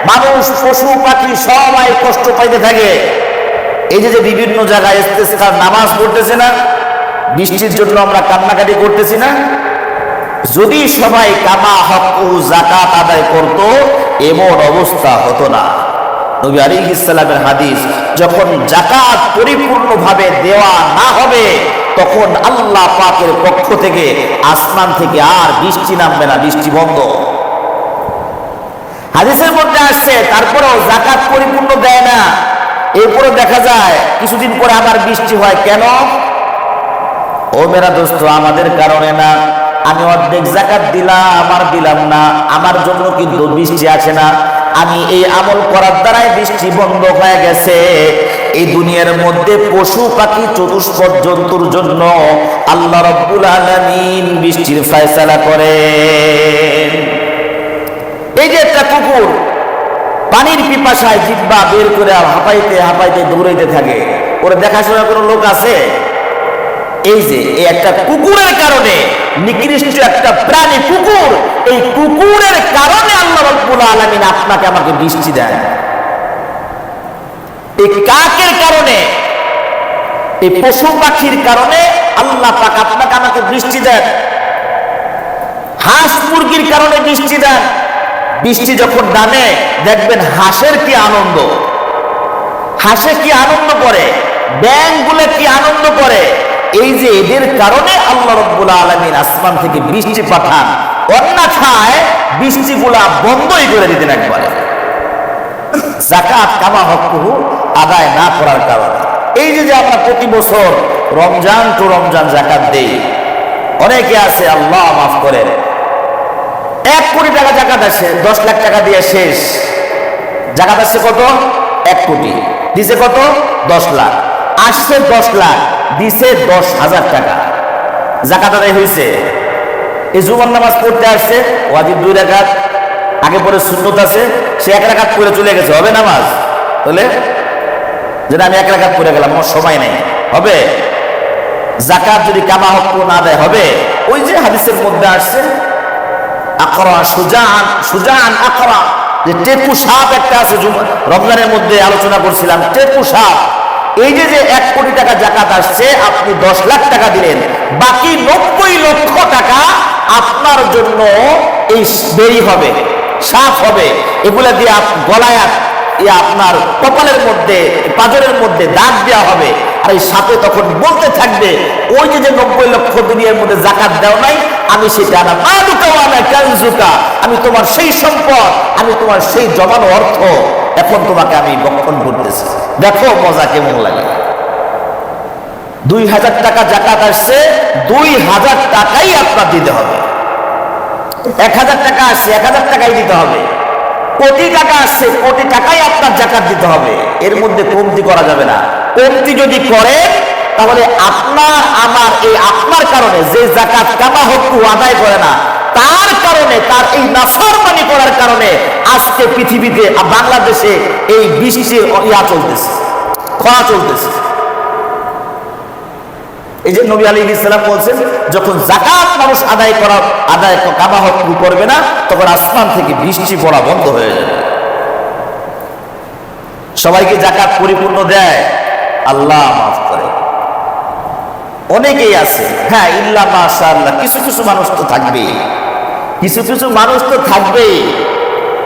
মানুষ পশু পাখি সবাই কষ্ট পাইতে থাকে। এই যে বিভিন্ন জায়গায় ইস্তেসকার নামাজ পড়তেছে না, বৃষ্টির জন্য আমরা কান্নাকাটি করতেছি না, যদি সবাই কামা হক যাকাত আদায় করত এমন অবস্থা হতো না। নবী আলাইহিস সালামের হাদিস, যখন যাকাত পরিপূর্ণভাবে দেওয়া না হবে তখন আল্লাহ পাকের পক্ষ থেকে আসমান থেকে আর বৃষ্টি নামবে না, বৃষ্টি বন্ধ। হাদিসের মধ্যে আসছে তারপরেও যাকাত পরিপূর্ণ দেয় না, এরপরে দেখা যায় কিছুদিন পরে আবার বৃষ্টি হয়। কেন? ও মেরা দোস্ত, আমাদের কারণে না। আমি অর্ধেক যাকাত দিলাম না, আমার জন্য কিন্তু বৃষ্টি আসে না। আমি এই আমল করার দ্বারাই বৃষ্টি বন্ধ হয়ে গেছে। এই দুনিয়ার মধ্যে পশু পাখি চতুষ্পদ জন্তুর জন্য আল্লাহ রাব্বুল আলামিন বৃষ্টির ফয়সালা করেন। এই যে একটা কুকুর পানির পিপাসায় জিহ্বা বের করে হাঁপাইতে হাঁপাইতে দৌড়াইতে থাকে, ওর দেখাশোনার কোনো লোক আছে? এই যে একটা কুকুরের কারণে, নিকৃষ্ট একটা প্রাণী কুকুর, এই কুকুরের কারণে আল্লাহ রাব্বুল আলামিন আপনাকে আমাকে বৃষ্টি দেন। এই কাকের কারণে, এই পশু পাখির কারণে আল্লাহ পাক আপনাকে আমাকে বৃষ্টি দেন। হাঁস মুরগির কারণে বৃষ্টি দেন। বৃষ্টি যখন নামে দেখবেন হাঁসের কি আনন্দ, হাঁসে কি আনন্দ করে, ব্যাঙগুলো কি আনন্দ করে। এই যে এদের কারণে আল্লাহ রাব্বুল আলামিন আসমান থেকে বৃষ্টি পাঠান, অন্যথায় বৃষ্টিগুলা বন্ধই করে দিতেন একবারে। যাকাত কামা হকহু আদায় না করার কারণে। এই যে আমরা প্রতি বছর রমজান টু রমজান যাকাত দেই, অনেকে আছে আল্লাহ মাফ করেন 1 কোটি টাকা যাকাত আসে, 10 লাখ টাকা দিয়ে শেষ। যাকাত আসছে কত? 1 কোটি। দিছে কত? 10 লাখ। আসছে 10 লাখ, দিছে 10,000 টাকা। যাকাত আদায় হয়েছে। এই জুমার নামাজ পড়তে আসছে, ওয়াজিব 2 রাকাত, আগে পরে সুন্নত আছে, সে 1 রাকাত পড়ে চলে গেছে, হবে নামাজ? তাহলে যেটা আমি 1 রাকাত পড়ে গেলাম, আমার সময় নেই, হবে? যাকাত যদি কামা হক না দেয় হবে? ওই যে হাদিসের মধ্যে আসছে আকরা সুজান আকরা, যে টেপু সাপ একটা আছে, রমজানের মধ্যে আলোচনা করছিলাম, টেপু সাপ। এই যে 1 কোটি টাকা যাকাত আসছে, আপনি 10 লাখ টাকা দিলেন, বাকি 90 লক্ষ টাকা আপনার জন্য এই বেরি হবে, সাপ হবে, এগুলা দিয়ে গলায় আপনার কপালের মধ্যে, পাঁজরের মধ্যে দাগ দেওয়া হবে। আর এই সাপে তখন বলতে থাকবে, ওই যে 90 লক্ষ দুনিয়ার মধ্যে যাকাত দেও নাই, আমি সেটা না, মালুকা ওয়া কানজুকা, আমি তোমার সেই সম্পদ, আমি তোমার সেই জমানো অর্থ এখন তোমাকে আমি বক্ষণ করতেছি। দেখো মজা কেমন লাগে। 2000 টাকা যাকাত আসছে, 2000 টাকাই আপনার দিতে হবে। 1000 টাকা আসছে, 1000 টাকাই দিতে হবে। কোটি টাকা আসছে, কোটি টাকাই আপনার যাকাত দিতে হবে। এর মধ্যে কমতি করা যাবে না। কমতি যদি করে তাহলে আপনার আমার এই আপনার কারণে যে যাকাত কামা হক আদায় করে না, তার কারণে, তার এই নাফরমানি করার কারণে আজকে পৃথিবীতে বাংলাদেশে এই বৃষ্টির চলতেছে, খরা চলতেছে। এই যে নবী আলাইহিস সালাম বলছেন, যখন যাকাত মানুষ আদায় কামা হক করবে না, তখন আসমান থেকে বৃষ্টি পড়া বন্ধ হয়ে যাবে। সবাইকে যাকাত পরিপূর্ণ দেয়? আল্লাহ মাফ করে। অনেকেই আছে, হ্যাঁ, ইল্লা মাশাআল্লাহ, কিছু কিছু মানুষ তো থাকবেই, কিছু কিছু মানুষ তো থাকবেই।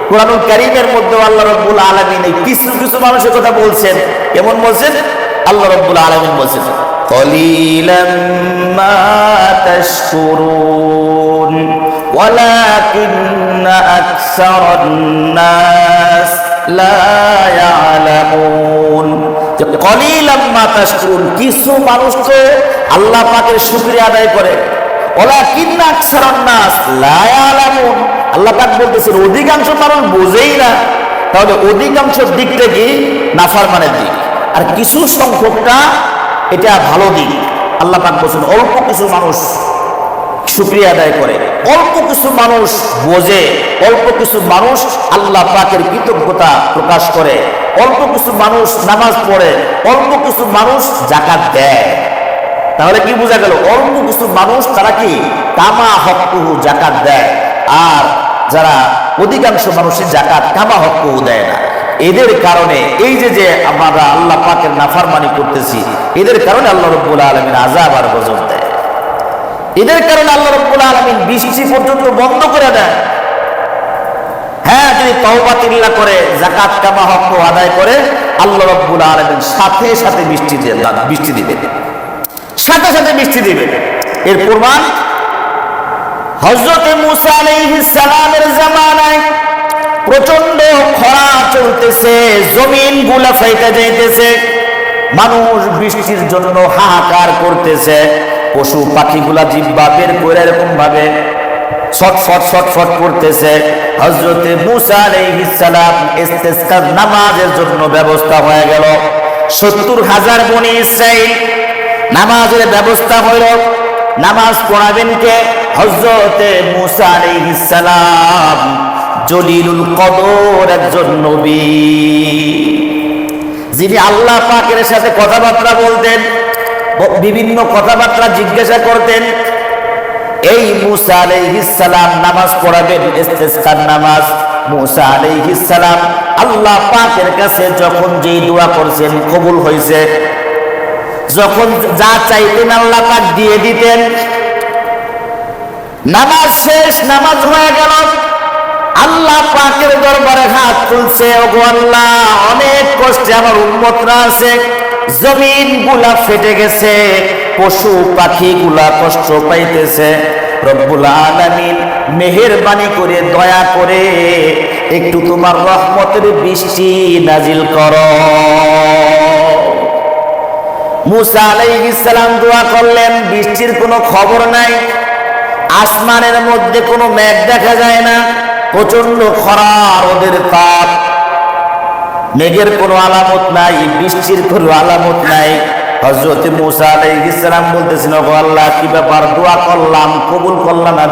কোরআনুল কারীমের মধ্যে আল্লাহ রাব্বুল আলামিন এই কিছু কিছু মানুষের কথা বলছেন। কেমন বলছেন? আল্লাহ রাব্বুল আলামিন বলছেন, কলিলাম মা তাশকুরুন ওয়ালাকিন্না আকসারান নাস লা ইয়ালামুন। কলিলাম মা তাশকুরুন, কিছু মানুষ তো আল্লাহ পাকের শুকরিয়া আদায় করে, ওয়ালাকিন্না আকসারান নাস লা ইয়ালামুন। আল্লাহ পাক বলতেছেন অধিকাংশ মানুষ বোঝেই না। তাহলে অধিকাংশ দিকটা কি? নাফরমানের দিক। আর কিছু সংখ্যকটা এটা ভালো দিক। আল্লাহ পাক বলছেন অল্প কিছু মানুষ শুকরিয়া আদায় করে, অল্প কিছু মানুষ বোঝে, অল্প কিছু মানুষ আল্লাহ পাকের কৃতজ্ঞতা প্রকাশ করে, অল্প কিছু মানুষ নামাজ পড়ে, অল্প কিছু মানুষ যাকাত দেয়। তাহলে কি বোঝা গেল? অল্প কিছু মানুষ তারা কি কামা হক্কুহু যাকাত দেয়, আর যারা অধিকাংশ মানুষের যাকাত কামা হক্কুহু দেয় না। এদের কারণে এই যে আমরা আল্লাহ পাকের নাফরমানি করতেছি, এদের কারণে আল্লাহ রাব্বুল আলামিন আযাব আর গজব দেয়। এদের কারণে আল্লাহ রাব্বুল আলামিন বৃষ্টি পর্যন্ত বন্ধ করে দেয়। হ্যাঁ, যদি তওবা তিল্লা করে যাকাত কামা হক আদায় করে, আল্লাহ রাব্বুল আলামিন সাথে সাথে বৃষ্টি দিবে, সাথে সাথে বৃষ্টি দিবে। এর প্রমাণ হযরত মূসা আলাইহিস সালামের জামানায় প্রচন্ড খরা চলতেছে, জমিন গুলা ফাইটা যাইতেছে, মানুষ বৃষ্টির জন্য হাহাকার করতেছে, পশু পাখিগুলা জিহ্বা বের করে এরকম ভাবে ছটফট ছটফট করতেছে। হযরত মূসা আলাইহিস সালাম ইস্তিসকার নামাজের জন্য ব্যবস্থা হয়ে গেল। 70,000 বনি ইসরাইল নামাজের ব্যবস্থা হইল। নামাজ পড়াবেন কে? হযরত মূসা আলাইহিস সালাম, জলিলুল কদর একজন নবী, যিনি আল্লাহ পাকের সাথে কথাবার্তা বলতেন, বিভিন্ন কথাবার্তা জিজ্ঞাসা করতেন। এই মূসা আলাইহিস সালাম নামাজ পড়াবেন, ইস্তিসকার নামাজ। মূসা আলাইহিস সালাম আল্লাহ পাকের কাছে যখন যেই দোয়া করছেন কবুল হয়েছে, যখন যা চাইতেন আল্লাহ পাক দিয়ে দিতেন। নামাজ শেষ, নামাজ হয়ে গেল, আল্লাহ পাকের দরবারে হাত তুলছে, ওগো আল্লাহ, অনেক কষ্টে আমার উম্মতরা আছে, জমিন গুলা ফেটে গেছে, পশু পাখি গুলা কষ্ট পাইতেছে। রব্বুল আলামিন মেহেরবানি করে দয়া করে একটু তোমার রহমতের বৃষ্টি নাজিল করো। মূসা আলাইহিস সালাম দোয়া করলেন, বৃষ্টির কোনো খবর নাই, আসমানের মধ্যে কোনো মেঘ দেখা যায় না, প্রচন্ড খরা, রোদের তাপ, মেঘের কোনো আলামত নাই, বৃষ্টির কোনো আলামত নাই। হযরত মূসা আলাইহিস সালাম বলতেছেন, ওগো আল্লাহ, কি ব্যাপার, দোয়া করলাম, কবুল করলাম না,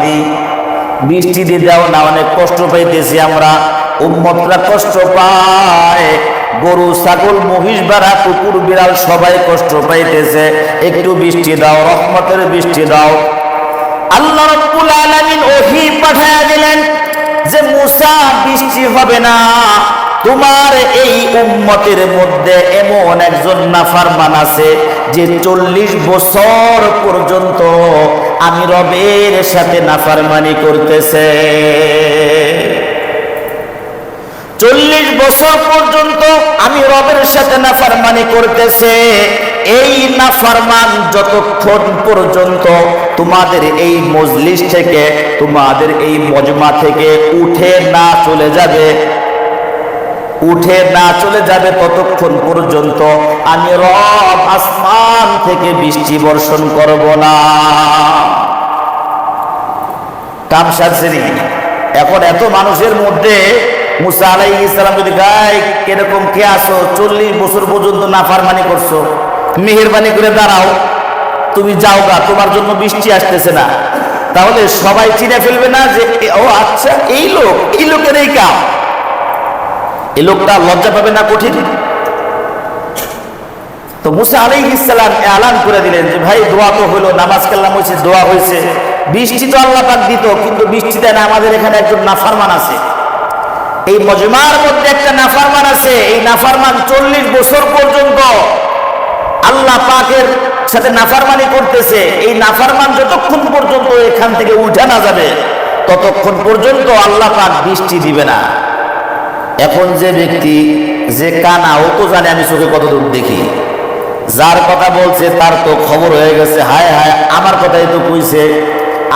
বৃষ্টি দিয়ে দাও না, অনেক কষ্ট পাইতেছি আমরা, উম্মতরা কষ্ট পায়, গরু ছাগল মহিষ ভেড়া কুকুর বিড়াল সবাই কষ্ট পাইতেছে, একটু বৃষ্টি দাও, রহমতের বৃষ্টি দাও। আল্লাহ রাব্বুল আলামিন ওহী পাঠায়া দিলেন যে মুসা বৃষ্টি হবে না, তোমার এই উম্মতের মধ্যে এমন একজন নাফরমান আছে যে 40 বছর পর্যন্ত আমি রবের সাথে নাফরমানি করতেছে। 40 বছর পর্যন্ত আমি রবের সাথে নাফরমানি করতেছে। এই নাফরমান যতক্ষণ পর্যন্ত তোমাদের এই মজলিস থেকে, তোমাদের এই মজমা থেকে উঠে না চলে যাবে ততক্ষণ পর্যন্ত আমি রব আসমান থেকে বৃষ্টি বর্ষণ করব না। কামসারছেনি এখন এত মানুষের মধ্যে মুসা আলাইহিস সালাম যদি গায় কিরকম কে আসো, 40 বছর পর্যন্ত নাফরমানি করছো, মেহেরবানি করে দাঁড়াও, তুমি যাও গা, তোমার জন্য বৃষ্টি আসতেছে না, তাহলে সবাই চিনে ফেলবে না যে ও আচ্ছা এই লোকের এই কাম। এই লোকটা লজ্জা পাবে না কঠিন? তো মুসা আলাইহিস সালাম এলান করে দিলেন যে ভাই দোয়া তো হলো, নামাজ কালাম হয়েছে, দোয়া হয়েছে, বৃষ্টি তো আল্লাহ পাক দিত, কিন্তু বৃষ্টি দেয় না। আমাদের এখানে একজন নাফরমান আছে, এই মজমার মধ্যে একটা নাফরমান আছে। এই নাফরমান 40 বছর পর্যন্ত আল্লাহ পাকের সাথে নাফরমানি করতেছে। এই নাফরমান যতক্ষণ পর্যন্ত এখান থেকে উঠে না যাবে ততক্ষণ পর্যন্ত আল্লাহ পাক বৃষ্টি দিবে না। এখন যে ব্যক্তি যে কানা, ও তো জানে আমি চোখে কতদূর দেখি, যার কথা বলছে তার তো খবর হয়ে গেছে, হায় হায় আমার কথাই তো কইছে,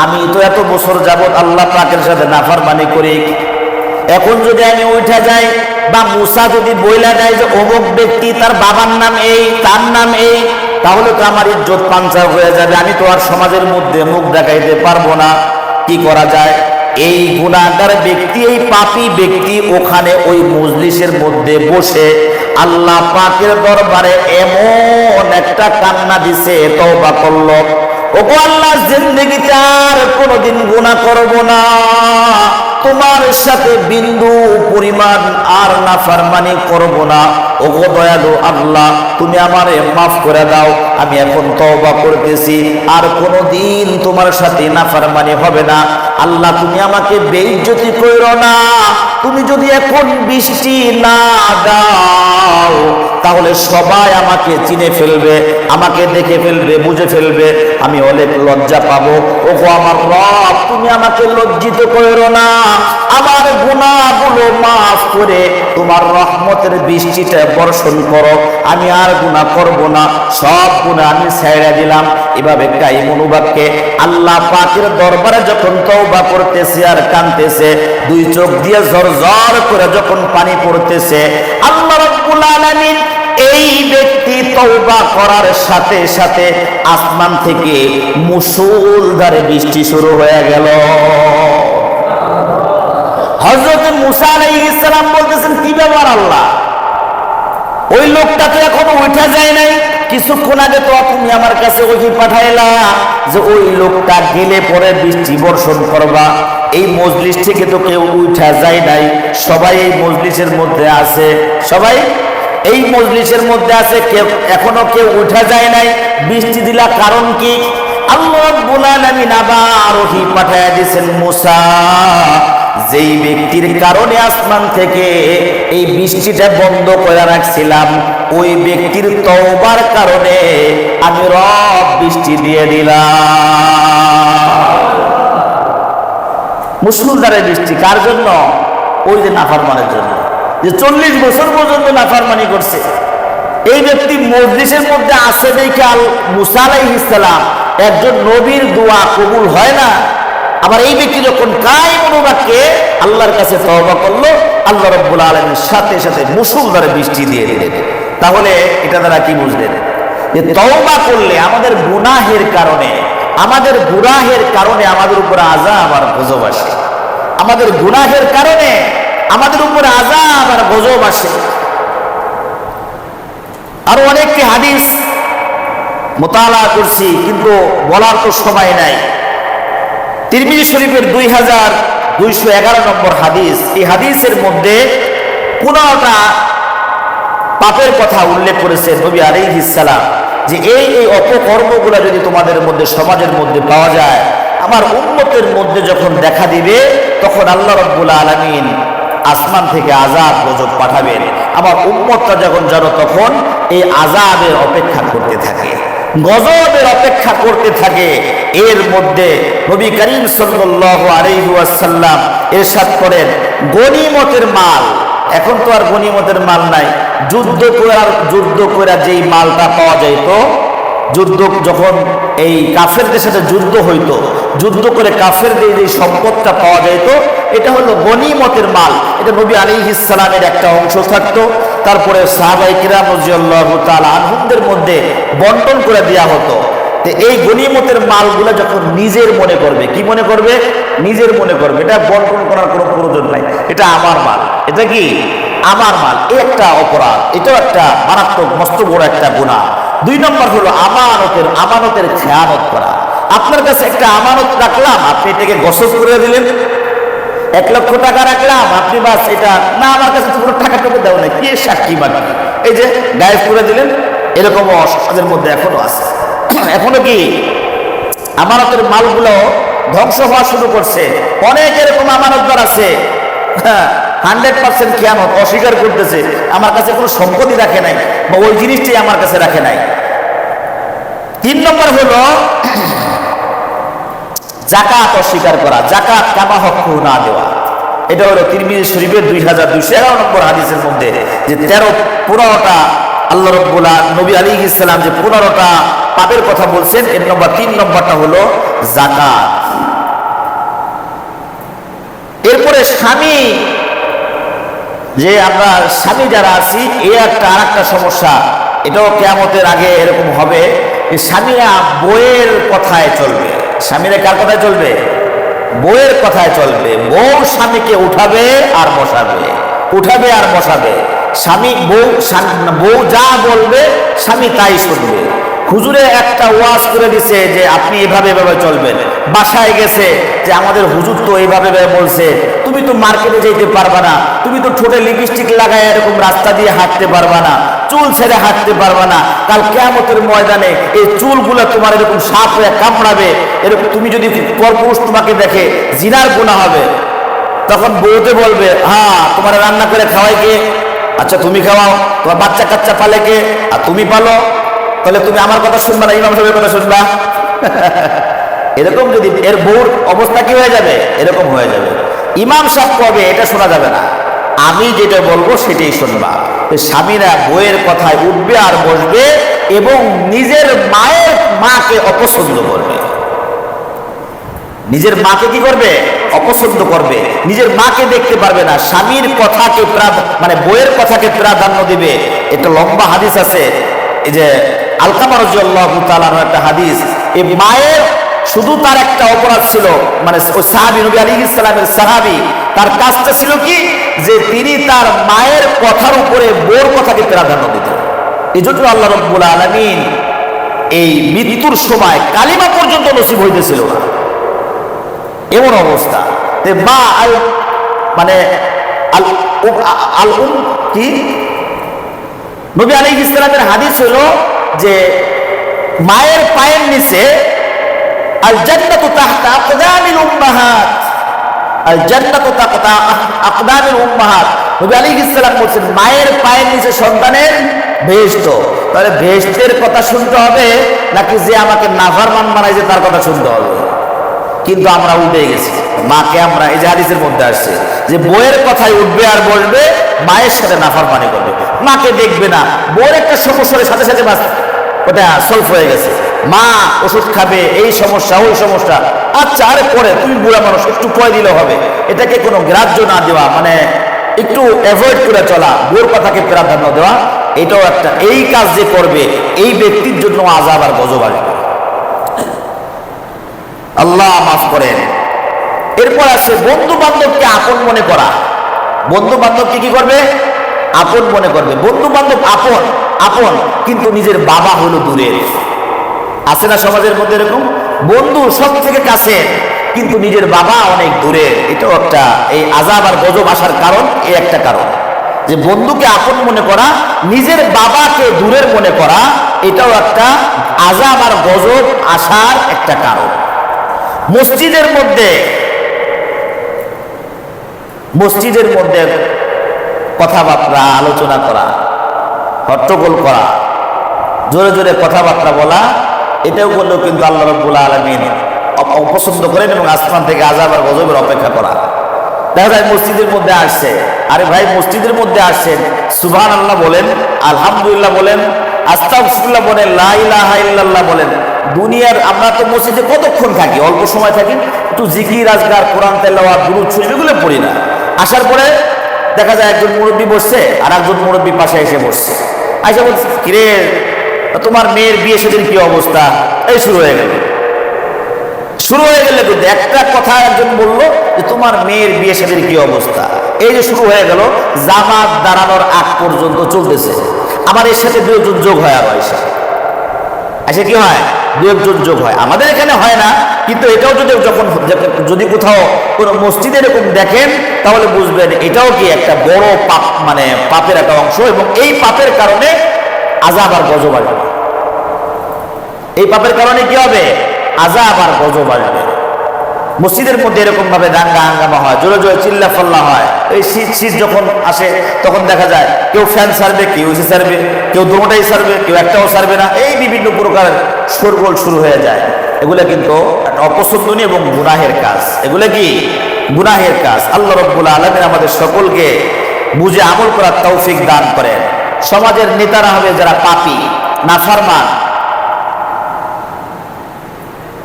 আমি তো এত বছর যাবত আল্লাহ পাকের সাথে নাফরমানি করি, এখন যদি আমি উঠে যাই বা মুসা যদি বইলা দেয় যে অমুক ব্যক্তি তার বাবার নাম এই, তার নাম এই, তাহলে তো আমার ইজ্জত পাঞ্চার হয়ে যাবে, আমি তো আর সমাজের মধ্যে মুখ দেখাইতে পারবো না। কি করা যায়? এই গুনাহগার ব্যক্তি, এই পাপী ব্যক্তি ওখানে ওই মজলিসের মধ্যে বসে আল্লাহ পাকের দরবারে এমন একটা কান্না দিছে, তওবা করলো, ওগো আল্লাহ জিন্দেগিতে আর কোনোদিন গুনাহ করব না, তোমার সাথে বিন্দু পরিমাণ আর নাফরমানি করব না। ওগো দয়ালু আল্লাহ, তুমি আমারে মাফ করে দাও, আমি এখন তওবা করতেছি, আর কোনোদিন তোমার সাথে নাফরমানি হবে না। আল্লাহ তুমি আমাকে বেইজ্জতি কইরো না, তুমি যদি এখন বৃষ্টি না দাও তাহলে সবাই আমাকে চিনে ফেলবে, আমাকে দেখে ফেলবে, বুঝে ফেলবে, আমি অনেক লজ্জা পাবো। ওগো আমার রব, তুমি আমাকে লজ্জিত কইরো না, আমার গুনাহগুলো মাফ করে তোমার রহমতের বৃষ্টিটা বর্ষণ করো, আমি আর গুনাহ করব না, সব গুনাহ আমি ছেড়ে দিলাম। এভাবে কাইমুন বাক্যে আল্লাহ পাকের দরবারে যখন তওবা করতেছে আর কাঁদতেছে, দুই চোখ দিয়ে ঝরঝর করে যখন পানি পড়তেছে, আল্লাহ রাব্বুল আলামিন এই ব্যক্তি তওবা করার সাথে সাথে আসমান থেকে মুষলধারে বৃষ্টি শুরু হয়ে গেল। হযরত মুসা আলাইহিস সালাম বলতেছেন, কি ব্যাপার আল্লাহ, ওই লোকটা তো এখনো উঠে যায় নাই, কিছুক্ষণ আগে তো তুমি আমার কাছে ওহি পাঠাইলা যে ওই লোকটা গেলে পরে বৃষ্টি বর্ষণ করবা। এই মজলিস থেকে তো কেউ উঠা যায় নাই, সবাই এই মজলিসের মধ্যে আছে, সবাই এই মজলিসের মধ্যে আছে, কেউ এখনো কেউ উঠা যায় নাই, বৃষ্টি দিলা কারণ কি? আল্লাহ রাব্বুল আলামিন আবার ওহি পাঠায়া দিয়েছেন, মুসা যেই ব্যক্তির কারণে আসমান থেকে এই বৃষ্টিটা বন্ধ করে রাখছিলাম, ওই ব্যক্তির তওবার কারণে আমি রব বৃষ্টি দিয়ে দিলাম। মুষলধারে বৃষ্টি কার জন্য? ওই যে নাফরমানের জন্য, যে 40 বছর পর্যন্ত নাফরমানি করছে। এই ব্যক্তি মজলিসের মধ্যে আছে দেখে মুসা আলাইহিস সালাম, একজন নবীর দোয়া কবুল হয় না, আবার এই ব্যক্তি যখন কাইমুন বাক্যে আল্লাহর কাছে তওবা করলো, আল্লাহ রাব্বুল আলামিন সাথে সাথে মুষলধারে বৃষ্টি দিয়ে দিলেন। তাহলে এটা দ্বারা কি বুঝলেন? যে তওবা করলে আমাদের গুনাহের কারণে আমাদের উপরে আযাব আর গজব আসে, আমাদের গুনাহের কারণে আমাদের উপরে আযাব আর গজব আসে। আর অনেকটি হাদিস মুতালা করছি, কিন্তু বলার তো সময় নাই। তিরমিজি শরীফের 2211 নম্বর হাদিস, এই হাদিসের মধ্যে 15টা পাপের কথা উল্লেখ করেছেন নবী আলাইহিস সালাম, যে এই অপকর্মগুলো যদি তোমাদের মধ্যে সমাজের মধ্যে পাওয়া যায়, আমার উম্মতের মধ্যে যখন দেখা দিবে, তখন আল্লাহ রাব্বুল আলামিন আসমান থেকে আযাব গজব পাঠাবেন। আমার উম্মতটা যখন যেন তখন এই আযাবের অপেক্ষা করতে থাকে, গজবের অপেক্ষা করতে থাকে। এর মধ্যে নবী করিম সাল্লাল্লাহু আলাইহি ওয়াসাল্লাম ইরশাদ করেন, গনিমতের মাল, এখন তো আর গনিমতের মাল নাই, যুদ্ধ করে যেই মালটা পাওয়া যাইত, যুদ্ধ যখন এই কাফেরদের সাথে যুদ্ধ হইতো, যুদ্ধ করে কাফেরদের যে সম্পদটা পাওয়া যাইত, এটা হলো গনিমতের মাল। এটা নবী আলাইহিস সালামের একটা অংশ থাকতো, তারপরে সাহাবায়ে কিরাম রাদিয়াল্লাহু তাআলা আনহুমদের মধ্যে বন্টন করে দেওয়া হতো। তো এই গনিমতের মালগুলো যখন নিজের মনে করবে, কি মনে করবে? নিজের মনে করবে, এটা বন্টন করার কোনো প্রয়োজন নাই, এটা আমার মাল, এটা কি আমার মাল। এই একটা অপরাধ, এটাও একটা মারাত্মক মস্ত বড় একটা গুনাহ। 2 নম্বর হলো আমানতের খেয়ানত করা। আপনার কাছে একটা আমানত রাখলাম, আপনি এটাকে গসব করে দিলেন। 1 লক্ষ টাকা রাখলাম, আপনি বাস এটা না, আমার কাছে তো কোনো টাকাটুকু দেও না, কি সাক্ষী বাকি, এই যে গায়েব করে দিলেন। এরকমও সমাজের মধ্যে এখনো আছে। এখনো কি আমানতের মালগুলো ধ্বংস হওয়া শুরু করছে। অনেক এরকম আমানতদার আছে, 100% খেয়ানত, অস্বীকার করতেছে, আমার কাছে কোনো সম্পত্তি রাখে নাই, বা ওই জিনিসটাই আমার কাছে রাখে নাই। 3 নম্বর হলো যাকাত অস্বীকার করা, যাকাত কামা হক না দেওয়া। এটা হলো তিরমিজি শরীফের 2211 নম্বর হাদিসের মধ্যে যে 15টা আল্লাহ রাব্বুল নবী আলাইহিস সালাম যে 15টা পাপের কথা বলছেন, এর 3 নম্বরটা হলো যাকাত। এরপরে স্বামী, যে আমরা স্বামী যারা আছি, এই একটা আরেকটা সমস্যা, এটাও কিয়ামতের আগে এরকম হবে, স্বামীরা বউয়ের কথায় চলবে। স্বামীরা কার কথায় চলবে? বউয়ের কথায় চলবে। বউ স্বামীকে উঠাবে আর বসাবে, উঠাবে আর বসাবে। বউ যা বলবে স্বামী তাই শুনবে। হুজুরে একটা ওয়াজ করে দিছে যে আপনি এভাবে চলবেন। বাসায় গেছে যে আমাদের হুজুর তো এইভাবে বলছে, তুমি তো মার্কেটে যেতে পারবা না, তুমি তো ঠোঁটে লিপস্টিক লাগায় এরকম রাস্তা দিয়ে হাঁটতে পারবা না, চুল ছেড়ে হাঁটতে পারবা না, কাল কিয়ামতের ময়দানে এই চুলগুলো তোমার এরকম সাপ হয়ে কামড়াবে, এরকম তুমি যদি পরপুরুষ তোমাকে দেখে জিনার গুনাহ হবে। তখন বউতে বলবে, হ্যাঁ তোমার রান্না করে খাওয়াই কে? আচ্ছা তুমি খাওয়াও। তোমার বাচ্চা কাচ্চা পালে কে? আর তুমি পালো। তাহলে তুমি আমার কথা শুনবা না, ইমাম সাহেবের কথা শুনবা? এরকম যদি এর বউর অবস্থা কি হয়ে যাবে? এরকম হয়ে যাবে। ইমাম সাহেব কবে এটা শোনা যাবে না, আমি যেটা বলবো সেটাই শুনবা। স্বামীরা বউয়ের কথায় উঠবে আর বসবে, এবং নিজের মাকে অপছন্দ করবে। নিজের মাকে কি করবে? অপছন্দ করবে। নিজের মাকে দেখতে পারবে না, স্বামীর কথাকে বউয়ের কথাকে প্রাধান্য দিবে। এটা লম্বা হাদিস আছে, এই যে আলকামা রাদিয়াল্লাহু তাআলা একটা হাদিস। এই মায়ের শুধু তার একটা অপরাধ ছিল, ওই সাহাবী, নবী আলাইহিস সালামের সাহাবী, তার কাজটা ছিল কি, যে তিনি তার মায়ের কথার উপরে বউর কথাকে প্রাধান্য দিতেন। এজন্য আল্লাহ রাব্বুল আলামিন এই মৃত্যুর সময় কালিমা পর্যন্ত নসিব হইতেছিল না, এমন অবস্থা। মা কি নবী আলাইহিস সালামের হাদিস হলো যে মায়ের পায়ের নিচে আল জান্নাতু তাহতা আকদামিল উম্মাহাত, আল জান্নাতু তাহতা আকদামিল উম্মাহাত। নবী আলাইহিস সালাম বলেন মায়ের পায়ের নিচে সন্তানের বেহেশত। তাহলে বেহেশতের কথা শুনতে হবে নাকি যে আমাকে নাফরমান বানাইছে তার কথা শুনতে হবে? কিন্তু আমরা উঠে গেছি, মাকে আমরা, এই যে হাদিসের মধ্যে আসছে যে বউয়ের কথায় উঠবে আর বসবে, মায়ের সাথে নাফরমানি করবে, মাকে দেখবে না। বউয়ের একটা সমস্যার সাথে সাথে বাস ওটা সলভ হয়ে গেছে, মা ওষুধ খাবে, এই সমস্যা ওই সমস্যা, আচ্ছা আরে পরে, তুমি বুড়া মানুষ, একটু পরে দিলে হবে। এটাকে কোনো গ্রাহ্য না দেওয়া, একটু অ্যাভয়েড করে চলা, বউর কথাকে প্রাধান্য দেওয়া, এটাও একটা। এই কাজ যে করবে এই ব্যক্তির জন্য আযাব আর গজব আসবে, আল্লাহ মাফ করেন। এরপর আছে বন্ধু বান্ধবকে আপন মনে করা। বন্ধু বান্ধবকে কি করবে? আপন মনে করবে। বন্ধু বান্ধব আপন আপন, কিন্তু নিজের বাবা হলো দূরের। আছে না সমাজের মধ্যে এরকম? বন্ধু সব থেকে কাছে, কিন্তু নিজের বাবা অনেক দূরে। এটাও একটা এই আযাব আর গজব আসার কারণ, এই একটা কারণ। যে বন্ধুকে আপন মনে করা, নিজের বাবাকে দূরের মনে করা, এটাও একটা আযাব আর গজব আসার একটা কারণ। মসজিদের মধ্যে কথাবার্তা আলোচনা করা, হট্টগোল করা, জোরে জোরে কথাবার্তা বলা, এটাও করলেও কিন্তু আল্লাহ রাব্বুল আলামিন অপছন্দ করেন এবং আসমান থেকে আযাব আর গজবের অপেক্ষা করা। দেখা যায় মসজিদের মধ্যে আসছে, আরে ভাই মসজিদের মধ্যে আসছেন, সুবহানাল্লাহ বলেন, আলহামদুলিল্লাহ বলেন, আস্তাগফিরুল্লাহ বলেন, লা ইলাহা ইল্লাল্লাহ বলেন। দুনিয়ার আমরা তো মসজিদে কতক্ষণ থাকি? অল্প সময় থাকি, একটু জিকির আজকার, কোরআন তেলাওয়াত, দুরূদ শরীফ এগুলো পড়ি না। আসার পরে দেখা যায় একজন মুরব্বী বসছে আর একজন মুরব্বী পাশে এসে বসছে, আইসা বলছে, কিরে তোমার মেয়ের বিয়ে সেদিন কি অবস্থা? এই শুরু হয়ে গেল কিন্তু একটা কথা একজন বললো যে তোমার মেয়ের বিয়ে সেদিন কি অবস্থা, এই যে শুরু হয়ে গেল, জামাত দাঁড়ানোর আগ পর্যন্ত চলতেছে। আমার এর সাথে দু একজন যোগ হয়, আরো এসে কি হয়, দু একজন যোগ হয়। আমাদের এখানে হয় না, কিন্তু এটাও যদি কোথাও কোনো মসজিদে এরকম দেখেন তাহলে বুঝবেন এটাও কি একটা বড় পাপ, মানে পাপের একটা অংশ, এবং এই পাপের কারণে আযাব আর গজব আসবে। এই পাপের কারণে কি হবে? আযাব আর গজব আসবে। মসজিদের মধ্যে এরকম ভাবে দাঙ্গা হাঙ্গামা হয়, জোরে জোরে চিল্লা ফাল্লা হয়। এই শীত যখন আসে তখন দেখা যায় কেউ ফ্যান সারবে, কেউ এসি সারবে, কেউ দুটোটাই সারবে, কেউ একটাও সারবে না, এই বিভিন্ন প্রকার শোরগোল শুরু হয়ে যায়। এগুলো কিন্তু একটা অপছন্দনীয় এবং গুনাহের কাজ। এগুলো কি গুনাহের কাজ। আল্লাহ রাব্বুল আলামিন আমাদের সকলকে বুঝে আমল করার তৌফিক দান করেন। সমাজের নেতারা হবে যারা পাপী, নাফরমান,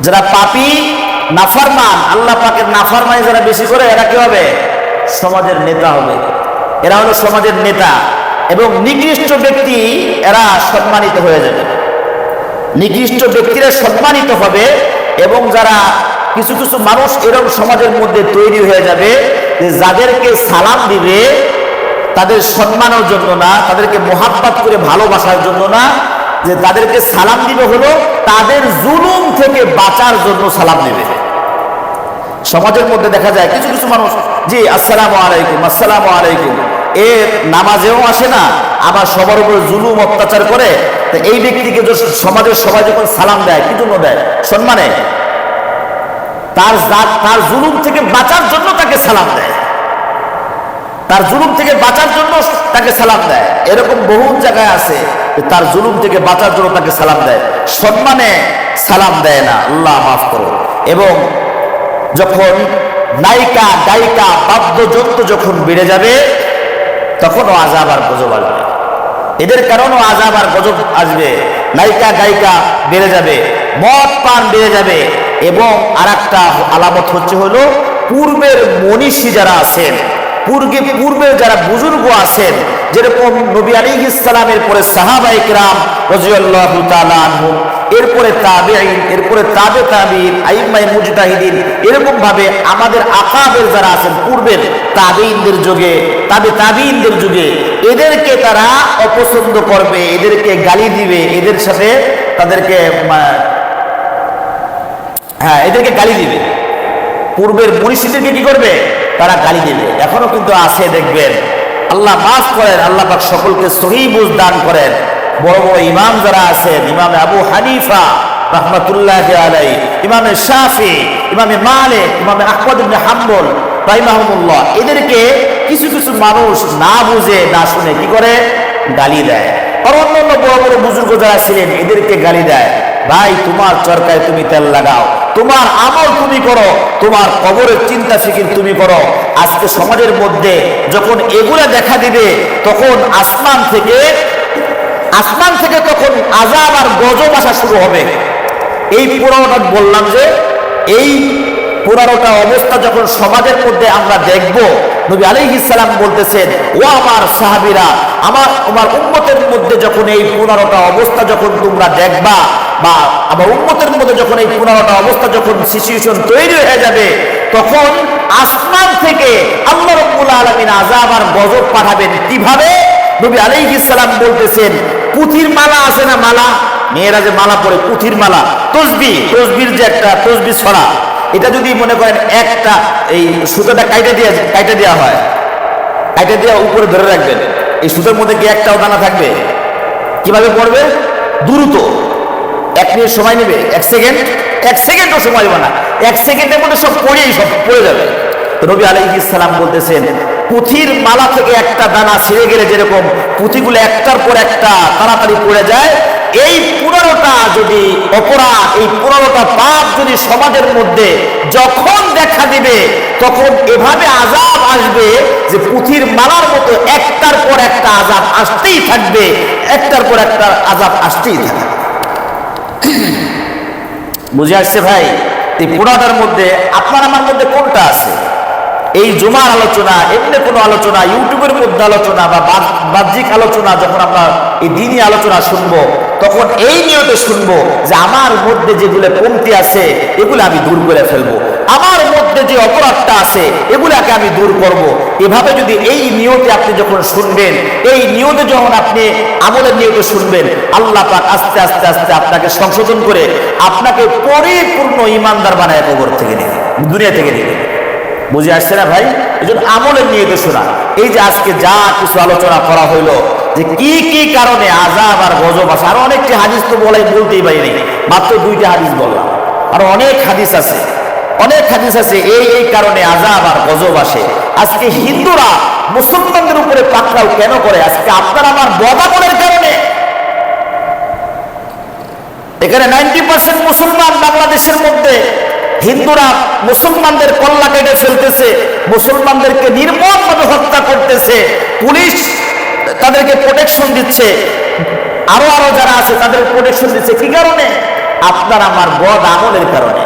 যারা পাপী নাফরমান, আল্লাহ পাকের নাফরমানি যারা বেশি করে, এরা কি হবে? সমাজের নেতা হবে। এরা হলো সমাজের নেতা, এবং নিকৃষ্ট ব্যক্তি এরা সম্মানিত হয়ে যাবে। নিকৃষ্ট ব্যক্তিরা সম্মানিত হবে, এবং যারা কিছু কিছু মানুষ এরকম সমাজের মধ্যে তৈরি হয়ে যাবে যে যাদেরকে সালাম দিবে তাদের সম্মানের জন্য না, তাদেরকে মোহাব্বত করে ভালোবাসার জন্য না, যে তাদেরকে সালাম দিবে হলো তাদের জুলুম থেকে বাঁচার জন্য সালাম দিবে। সমাজের মধ্যে দেখা যায় কিছু কিছু মানুষ, জি আসসালামু আলাইকুম, আসসালামু আলাইকুম, এ নামাজেও আসে না, আবার সবার উপর জুলুম অত্যাচার করে। তো এই ব্যক্তিকে সমাজের সবাই যখন সালাম দেয়, কি জন্য দেয়? সম্মানে, তার জুলুম থেকে বাঁচার জন্য তাকে সালাম দেয়, তার জুলুম থেকে বাঁচার জন্য তাকে সালাম দেয়। এরকম বহু জায়গায় আছে তার জুলুম থেকে বাঁচার জন্য তাকে সালাম দেয়, সম্মানে সালাম দেয় না। আল্লাহ মাফ করো। এবং যখন নায়িকা গায়িকা বাদ্যযন্ত্র যখন বেড়ে যাবে তখনও আযাব আর গজব আসবে। এদের কারণেও আযাব আর গজব আসবে। নায়িকা গায়িকা বেড়ে যাবে, মদ পান বেড়ে যাবে, এবং আরেকটা আলামত হলো পূর্বের মনীষী যারা আছেন, পূর্বের যারা বুজুর্গ আছেন, যেরকম নবী আলাইহিস সালামের পরে সাহাবায়ে কিরাম রাদিয়াল্লাহু তাআলা আনহুম, এরপরে তাবেঈন, এরপরে তাবে তাবেঈন, আইম্মায়ে মুজতাহিদিন, এরকম ভাবে আমাদের আকাবের যারা আছেন পূর্বের তাবেঈনদের যুগে, তাবেঈনদের যুগে, এদেরকে তারা অপছন্দ করবে, এদেরকে গালি দিবে, এদের সাথে তাদেরকে এদেরকে গালি দিবে। পূর্বের মনীষীদেরকে কি করবে? তারা গালি দিবে। এখনো কিন্তু আছে, দেখবেন। আল্লাহ মাফ করেন, আল্লাহ পাক সকলকে সহিহ বুঝ দান করেন। বড় বড় ইমাম যারা আছেন, ইমামে আবু হানিফা রাহমাতুল্লাহি আলাইহি, ইমামে শাফি, ইমামে মালিক, ইমামে আহমদ ইবনে হাম্বল রাহিমাহুমুল্লাহ, এদেরকে কিছু কিছু মানুষ না বুঝে না শুনে কি করে? গালি দেয়। আর অন্যান্য বড় বড় বুজুর্গ যারা ছিলেন এদেরকে গালি দেয়। ভাই, তোমার চরকায় তুমি তেল লাগাও, তোমার আমল তুমি করো, তোমার কবরের চিন্তা ফিকির তুমি করো। আজকে সমাজের মধ্যে যখন এগুলা দেখা দিবে তখন আসমান থেকে তখন আযাব আর গজব আসা শুরু হবে। এই পুরোটা বললাম যে এই পুরানোটা অবস্থা যখন সমাজের মধ্যে আমরা দেখব, নবী আলাইহিস সালাম বলতেছেন, ও আমার সাহাবীরা, আমার উম্মতের মধ্যে যখন এই পুরানোটা অবস্থা যখন তোমরা দেখবা, বা আমার উম্মতের মধ্যে যখন এই পুরানোটা অবস্থা যখন সিচুয়েশন তৈরি হয়ে যাবে, তখন আসমান থেকে আল্লাহ রাব্বুল আলামিন আযাব আর গজব পাঠাবেন। কিভাবে? নবী আলাইহিস সালাম বলতেছেন, পুঁথির মালা আছে না, মালা, মেয়েরা যে মালা পরে, পুঁথির মালা, তসবির যে একটা তসবি ছড়া, এটা যদি মনে করেন একটা এই সুতোটা কাইটা দেওয়া হয়, এটা দিয়ে উপরে ধরে রাখবেন, এই সুতোর মধ্যে কি একটাও দানা থাকবে? কিভাবে পড়বে? দ্রুত 1 মিনিট সময় নেবে, 1 সেকেন্ডও সময় নেবে না, 1 সেকেন্ডের মধ্যে সব পড়ে যাবে। তো নবী আলাইহিস সালাম বলতেছেন, পুঁথির মালা থেকে একটা দানা ছিঁড়ে গেলে যেরকম পুঁথিগুলো একটার পর একটা তাড়াতাড়ি পড়ে যায়, এই 15টা যদি অপরাধ, এই 15টা পাপ যদি সমাজের মধ্যে যখন দেখা দিবে, তখন এভাবে আযাব আসবে যে পুঁথির মালার মতো একটার পর একটা আযাব আসতেই থাকবে, একটার পর একটা আযাব আসতেই থাকবে। বুঝে আসছে ভাই? এই 15টার মধ্যে আপনার আমার মধ্যে কোনটা আছে? এই জুমার আলোচনা, এমনি কোনো আলোচনা, ইউটিউবের মধ্যে আলোচনা বা বাহ্যিক আলোচনা, যখন আমরা এই দিনই আলোচনা শুনবো, তখন এই নিয়তে শুনবো যে আমার মধ্যে যেগুলো কমতি আছে এগুলো আমি দূর করে ফেলবো, আমার মধ্যে যে অপরাধটা আছে এগুলাকে আমি দূর করব। এভাবে যদি এই নিয়তে আপনি যখন শুনবেন, এই নিয়তে যখন আপনি আমলের নিয়তে শুনবেন, আল্লাহ পাক আস্তে আস্তে আস্তে আপনাকে সংশোধন করে আপনাকে পরিপূর্ণ ইমানদার বানায় কবর থেকে নেবে, দুনিয়া থেকে নেবে। বুঝে আসছে না ভাই? এই জন্য আমলের নিয়তে শোনা। এই যে আজকে যা কিছু আলোচনা করা হইলো, যে কি কি কারণে আযাব আর গজব আসে, আরো অনেকটি হাদিস তো বলতেই পারি, মাত্র 2টা হাদিস বললাম, আরো অনেক হাদিস আছে, অনেক হাদিস আছে এই কারণে আযাব আর গজব আসে। আজকে হিন্দুরা মুসলমানদের উপরে পাকড়াও কেন করে? আজকে আপনার আমার বদামনের কারণে। এখানে 90% মুসলমান বাংলাদেশের মধ্যে, হিন্দুরা মুসলমানদের কল্লা কেটে ফেলতেছে, মুসলমানদেরকে নির্মমভাবে হত্যা করতেছে, পুলিশ তাদেরকে প্রোটেকশন দিচ্ছে, আরো যারা আছে তাদের প্রোটেকশন দিচ্ছে। কি কারণে? আপনার আমার বদ আমলের কারণে,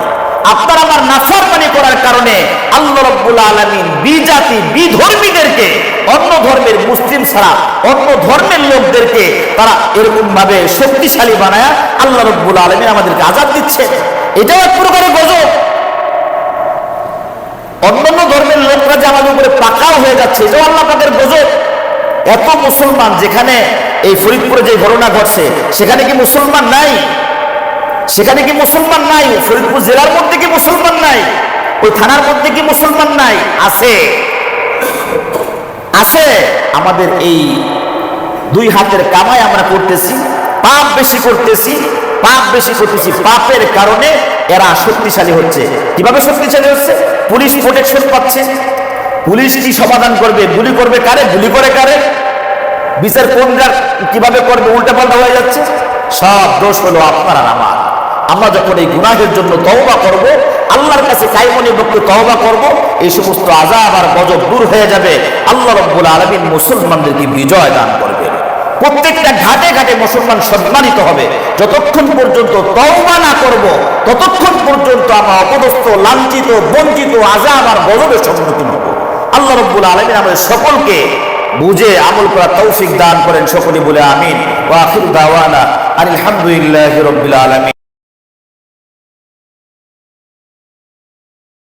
আপনার আমার নাফরমানি করার কারণে আল্লাহ রাব্বুল আলামিন বিজাতি বিধর্মীদেরকে, অন্য ধর্মের মুসলিম ছাড়া অন্য ধর্মের লোকদেরকে তারা এরকম ভাবে শক্তিশালী বানায় আল্লাহ রাব্বুল আলামিন আমাদেরকে আযাব দিচ্ছে। এটাও এক প্রকারের গজব। অন্যান্য ধর্মের লোকরা যে আমাদের উপরে পাকাও হয়ে যাচ্ছে, এটাও আল্লাহ পাকের গজব। এত মুসলমান, যেখানে এই ফরিদপুরে যে ঘটনা ঘটছে, সেখানে কি মুসলমান নাই? সেখানে কি মুসলমান নাই? ফরিদপুর জেলার মধ্যে কি মুসলমান নাই? ওই থানার মধ্যে কি মুসলমান নাই? আছে, আছে। আমাদের এই 2 হাতের কামাই আমরা করতেছি, পাপ বেশি করতেছি, পাপের কারণে এরা শক্তিশালী হচ্ছে। কিভাবে শক্তিশালী হচ্ছে? পুলিশ প্রোটেকশন পাচ্ছে। পুলিশ কি সমাধান করবে? গুলি করবে কারে? গুলি করে কারে? বিচার কোনটা কিভাবে করবে? উল্টাপাল্টা হয়ে যাচ্ছে। সব দোষ হলো আপনার আর আমার। আমরা যখন এই গুনাহের জন্য তওবা করব, আল্লাহর কাছে কায়মনি বক্ত তওবা করব, এই সমস্ত আযাব আর গজব দূর হয়ে যাবে। আল্লাহ রাব্বুল আলামিন মুসলমানদেরকে বিজয় দান করবেন। প্রত্যেকটা ঘাটে ঘাটে মুসলমান সম্মানিত হবে। যতক্ষণ পর্যন্ত তওবা না করব, ততক্ষণ পর্যন্ত আমরা অপদস্থ, লাঞ্ছিত, বঞ্চিত, আযাব আর গজবের সম্মুখীন হব। আল্লাহ রাব্বুল আলামিন আমাদের সকলকে বুঝে আমল করার তৌফিক দান করেন। সকলে বলে আমিন। ওয়া আখিরু দাওয়ানা আলহামদুলিল্লাহি রাব্বিল আলামিন।